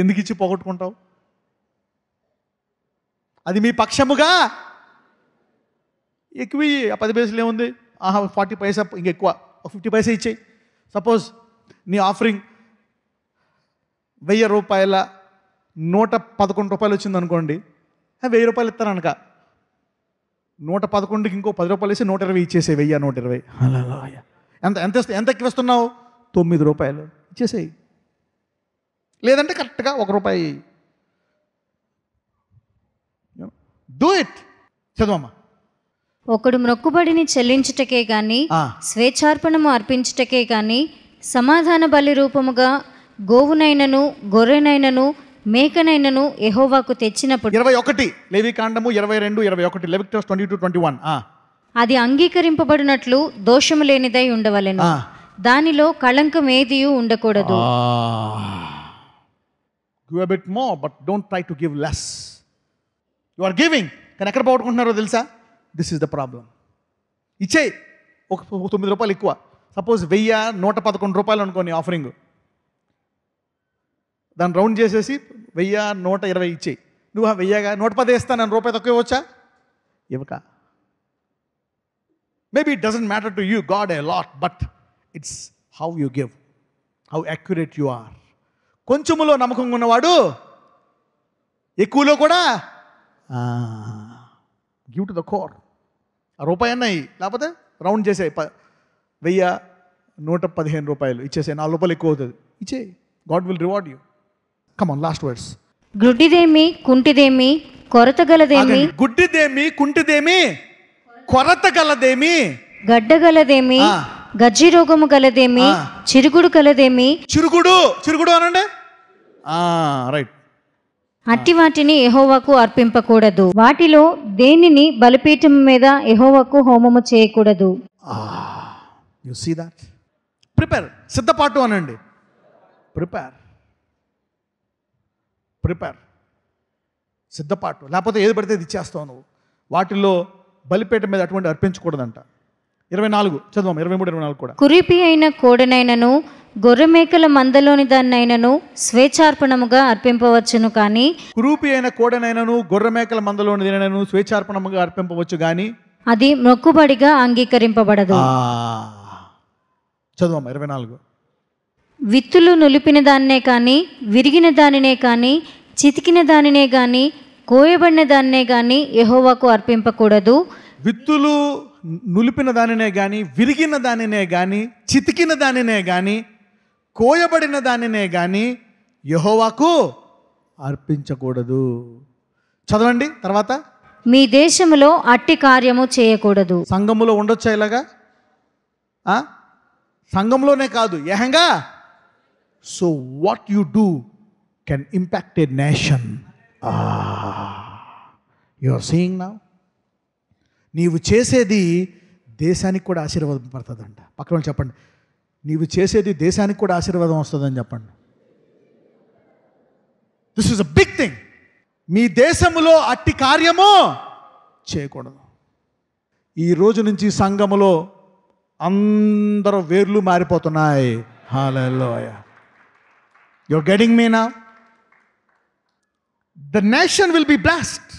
ఎందుకు ఇచ్చి పోగొట్టుకుంటావు? అది మీ పక్షముగా. ఎక్కువ 10 పైసలు ఏముంది, 40 పైసా ఇంకెక్కువ 50 పైసా ఇచ్చేయి. సపోజ్ నీ ఆఫరింగ్ 1000 రూపాయల 111 రూపాయలు వచ్చింది అనుకోండి, 1000 రూపాయలు ఇస్తాననుక 111కి ఇంకో 10 రూపాయలు వేసి 120 ఇచ్చేసే. 1000 120 ఎంత ఎక్కువ ఇస్తున్నావు? 9 రూపాయలు ఇచ్చేసేయి. లేదంటే కరెక్ట్గా 1 రూపాయి. Do it. చదవమ్మా. ఒకడు మొక్కుబడిని చెల్లించుటకే గాని స్వేచ్ఛార్పణము అర్పించుటకే గాని సమాధాన బలి రూపముగా గోవునైనను గొర్రెనైనను మేకనైనను యెహోవాకు తెచ్చినప్పుడు 21 లేవికాండము 22 21 లెవిటికస్ 22:21 అది అంగీకరింపబడినట్లు దోషము లేనిదై ఉండవలెను. దానిలో కళంకం ఏదియూ ఉండకూడదు. Give a bit more, but don't try to give less. You are giving, కానీ ఎక్కడ పోగొట్టుకుంటున్నారో తెలుసా? This is the problem. ఇచ్చేయి ఒక 9 రూపాయలు ఎక్కువ. సపోజ్ 111 రూపాయలు అనుకోని ఆఫరింగ్, దాన్ని రౌండ్ చేసేసి 120 ఇచ్చేయి. నువ్వు 110 ఇస్తాను, నన్ను రూపాయి తక్కువ ఇవ్వచ్చా? ఇవ్వక. Maybe it doesn't matter to you God a lot, but it's how you give, how accurate you are. కొంచెములో నమ్మకంగా ఉన్నవాడు ఎక్కువలో కూడా గివ్ టు ద కోర్. ఆ రూపాయి అన్నాయి, లేకపోతే రౌండ్ చేసే 115 రూపాయలు ఇచ్చేసే, 4 రూపాయలు ఎక్కువ అవుతుంది, ఇచ్చేయి. God will reward you. Come on, last words. గుడ్డిదేమి కుంటిదేమి కొరత గలదేమి, గుడ్డిదేమి కుంటిదేమి కొరత గలదేమి, గడ్డగలదేమి గజ్జి రోగము గలదేమి చిరుగుడు గలదేమి. చిరుగుడు అనండి. రైట్. అట్టి వాటిని యెహోవాకు అర్పింపకూడదు. వాటిలో దేనిని బలిపీఠం మీద యెహోవాకు హోమము చేయకూడదు. You see that. ప్రిపేర్, సిద్ధపాటు అనండి. ప్రిపేర్ సిద్ధపాటు. లేకపోతే ఏది పడితే ఇది ఇచ్చేస్తావు నువ్వు. వాటిల్లో బలిపీఠం మీద అటువంటి అర్పించకూడదంట. 24 చదువు, 23 24 కూడా. కురిపి అయిన కోడెనైనను గొర్రెమేకల మందలోని దాన్నైనను స్వేచ్ఛార్పణముగా అర్పింపవచ్చును కానీ, కురూపి అయిన కోడెనైనను గొర్రెమేకల మందలోని దానైనను స్వేచ్ఛార్పణముగా అర్పింపవచ్చు కానీ అది మొక్కుబడిగా అంగీకరింపబడదు. చదువు 24. విత్తులు నులిపిన దాన్నే కానీ విరిగిన దానినే కానీ చితికిన దానినే కానీ కోయబడిన దాన్నే కానీ యెహోవాకు అర్పింపకూడదు. విత్తులు నులిపిన దానినే కానీ విరిగిన దానినే కానీ చితికిన దానినే కానీ కోయబడిన దానినే కానీ యెహోవాకు అర్పించకూడదు. చదవండి తర్వాత. మీ దేశములో అట్టి కార్యము చేయకూడదు. సంఘములో ఉండొచ్చా ఇలాగా? సంఘంలోనే కాదు, ఏహంగా. So what you do can impact a nation. You are seeing now. నీవు చేసేది దేశానికి కూడా ఆశీర్వాదం పడుతుందంట. పక్కన చెప్పండి, నీవు చేసేది దేశానికి కూడా ఆశీర్వాదం వస్తుందని చెప్పండి. This is a big thing. మీ దేశములో అట్టి కార్యము చేయకూడదు. ఈ రోజు నుంచి సంఘములో అందరూ వేర్లు మారిపోతున్నాయి. హల్లెలూయా. You are getting me now. The nation will be blessed.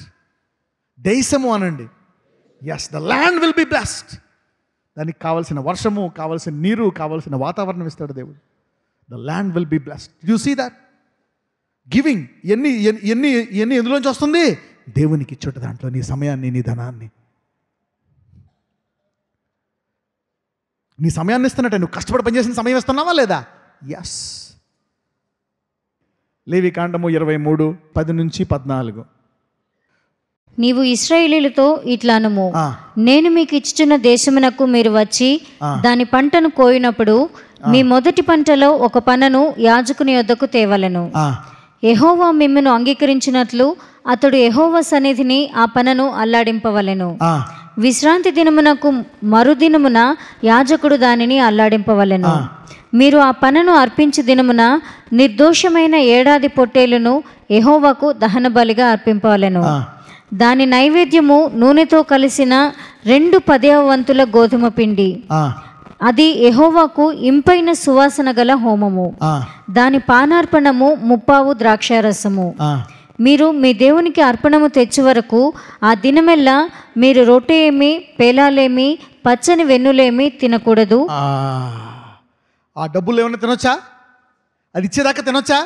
దేశము అనండి. Yes, the land will be blessed. దానికి కావలసిన వర్షము, కావలసిన నీరు, కావలసిన వాతావరణం ఇస్తాడు దేవుడు. The land will be blessed. You see that. Giving ఎన్ని ఎందులోంచి వస్తుంది? దేవునికి ఇచ్చోట దాంట్లో నీ సమయాన్ని, నీ ధనాన్ని. నీ సమయాన్ని ఇస్తున్నట్టే. నువ్వు కష్టపడి పనిచేసిన సమయం ఇస్తున్నావా లేదా? ఎస్. లేవికాండము 23 10 నుంచి 14. నీవు ఇశ్రాయేలీయులతో ఇట్లనుము, నేను మీకు ఇచ్చుచున్న దేశమునకు మీరు వచ్చి దాని పంటను కోయినప్పుడు మీ మొదటి పంటలో ఒక పనను యాజకుని యొద్దకు తేవలెను. యెహోవా మిమ్మును అంగీకరించినట్లు అతడు యెహోవా సన్నిధిని ఆ పనను అల్లాడింపవలెను. విశ్రాంతి దినమునకు మరుదినమున యాజకుడు దానిని అల్లాడింపవలెను. మీరు ఆ పనను అర్పించే దినమున నిర్దోషమైన ఏడాది పొట్టేలును యెహోవాకు దహన బలిగా అర్పింపవలెను. దాని నైవేద్యము నూనెతో కలిసిన 2/10 వంతుల గోధుమ పిండి, అది యెహోవాకు ఇంపైన సువాసన గల హోమము. దాని పానార్పణము 30 ద్రాక్షారసము. మీరు మీ దేవునికి అర్పణము తెచ్చు వరకు ఆ దినమెల్లా మీరు రొట్టె ఏమి, పేలాలేమి, పచ్చని వెన్నులేమి తినకూడదు. ఆ డబ్బులు ఏమైనా తినొచ్చా? అది ఇచ్చేదాకా తినొచ్చా?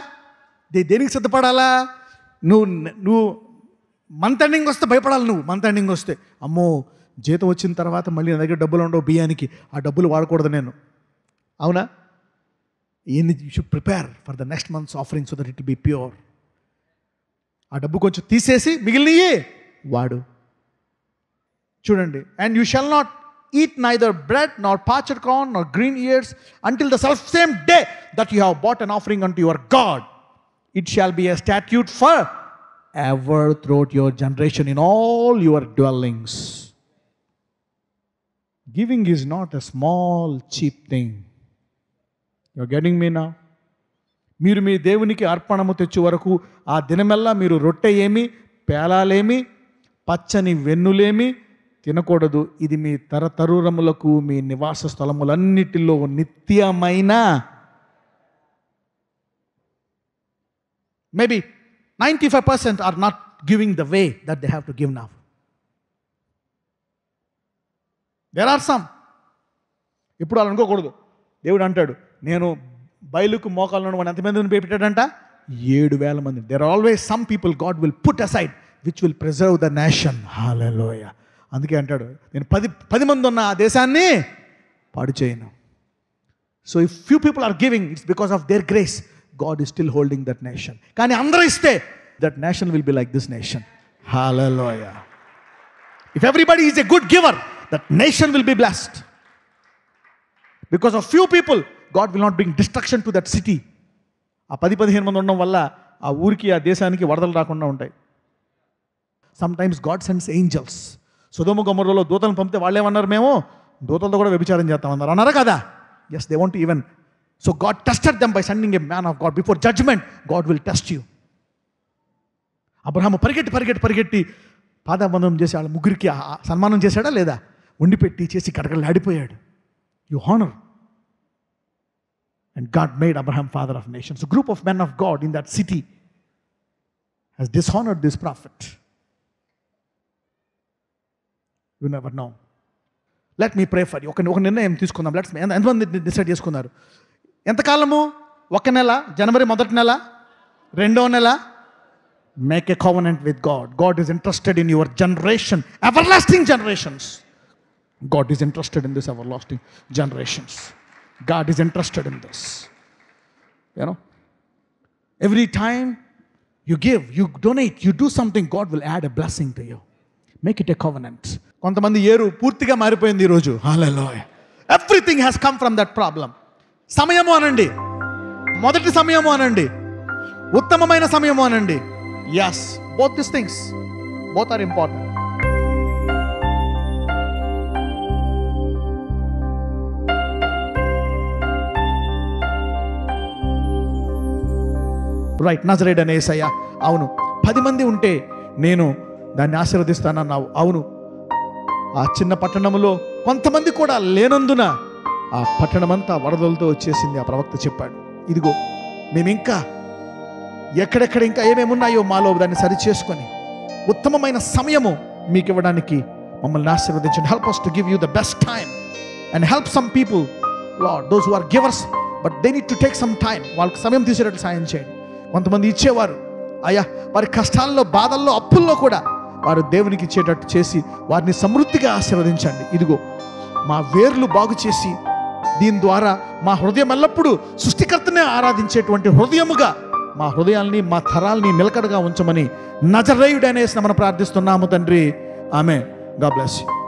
దేనికి సిద్ధపడాలా? నువ్వు మంత్ ఎండింగ్ వస్తే భయపడాలి. నువ్వు మంత్ ఎండింగ్ వస్తే అమ్మో జీతం వచ్చిన తర్వాత మళ్ళీ నా దగ్గర డబ్బులు ఉండవు బియ్యానికి, ఆ డబ్బులు వాడకూడదు నేను. అవునా? You should prepare for the next months offering so that it be pure. ఆ డబ్బు కొంచెం తీసేసి మిగిలినయే వాడు. చూడండి, and you shall not eat neither bread nor parched corn nor green ears until the self same day that you have bought an offering unto your God. It shall be a statute for ever throughout your generation in all your dwellings. Giving is not a small cheap thing. You're getting me now? మీరు మీ దేవునికి అర్పణము తెచ్చు వరకు ఆ దినమెల్లా మీరు రొట్టె ఏమి, పేలాలేమి, పచ్చని వెన్నులేమి తినకూడదు. ఇది మీ తరతరురములకు మీ నివాస స్థలములన్నిటిలో నిత్యమైన. Maybe 95% are not giving the way that they have to give now. There are some. ఇప్పుడు అలా అనుకోకూడదు. దేవుడు అంటాడు, నేను బయలుకు మోకాలను వాడు ఎంతమందిని పెట్టాడంట? 7,000 మంది. There are always some people God will put aside which will preserve the nation. Hallelujah. అందుకే అంటాడు, నేను 10 మంది ఉన్న ఆ దేశాన్ని పాడు చేయను. So if few people are giving, it's because of their grace. God is still holding that nation. కానీ అందరూ ఇస్తే that nation will be like this nation. Hallelujah. If everybody is a good giver, that nation will be blessed. Because of few people, God will not bring destruction to that city. ఆ 10-15 మంది ఉండడం వల్ల ఆ ఊరికి, ఆ దేశానికి వరదలు రాకుండా ఉంటాయి. Sometimes God sends angels. సొదొమ గొమొర్రాలో దూతలను పంపితే వాళ్ళు ఏమన్నారు? మేము దూతలతో కూడా వ్యభిచారం చేస్తామన్నారు. అన్నారా కదా? Yes, they want to even. So God tested them by sending a man of God. Before judgement God will test you. అబ్రహాము పరిగెట్టి పాదాబంధనం చేసి వాళ్ళ ముగ్గురికి సన్మానం చేశాడా లేదా? వండి పెట్టి చేసి కడకలాడిపోయాడు. You honour. And God made Abraham father of nations. A group of men of God in that city has dishonored this prophet. You never know. Let me pray for you. ఒక నిర్ణయం తీసుకుందాం. ఎంతమంది డిసైడ్ చేసుకున్నారు? ఎంతకాలము? 1 నెల, జనవరి 1వ నెల, 2వ నెల. Make a covenant with God. God is interested in your generation, everlasting generations. God is interested in this everlasting generations. God is interested in this. You know, every time you give, you donate, you do something, God will add a blessing to you. Make it a covenant. కొంతమంది ఏరు పూర్తిగా మారిపోయింది ఈరోజు. Hallelujah. Everything has come from that problem. సమయము అనండి, మొదటి సమయము అనండి, ఉత్తమమైన సమయము అనండి. Yes, both this things, both are important. Right. నజరేయుడైన యేసయ్య, అవును 10 మంది ఉంటే నేను దాన్ని ఆశీర్వదిస్తానన్నావు. అవును, ఆ చిన్న పట్టణంలో కొంతమంది కూడా లేనందున ఆ పట్టణమంతా వరదలతో వచ్చేసింది. ఆ ప్రవక్త చెప్పాడు, ఇదిగో మేము ఇంకా ఎక్కడెక్కడ ఇంకా ఏమేమి ఉన్నాయో మాలో దాన్ని సరి చేసుకొని ఉత్తమమైన సమయము మీకు ఇవ్వడానికి మమ్మల్ని ఆశీర్వదించండి. Help us to give you the best time and help some people, Lord, those who are givers but they need to take some time. వాళ్ళకి సమయం తీసేటట్టు సాయం చేయండి. కొంతమంది ఇచ్చేవారు, అయ్యా వారి కష్టాల్లో, బాధల్లో, అప్పుల్లో కూడా వారు దేవునికి ఇచ్చేటట్టు చేసి వారిని సమృద్ధిగా ఆశీర్వదించండి. ఇదిగో మా వేర్లు బాగు చేసి దీని ద్వారా మా హృదయం ఎల్లప్పుడూ సృష్టికర్తనే ఆరాధించేటువంటి హృదయముగా మా హృదయాల్ని, మా తరాల్ని నిలకడగా ఉంచమని నజరేయుడనేసి మనం ప్రార్థిస్తున్నాము తండ్రి. ఆమెన్. God bless you.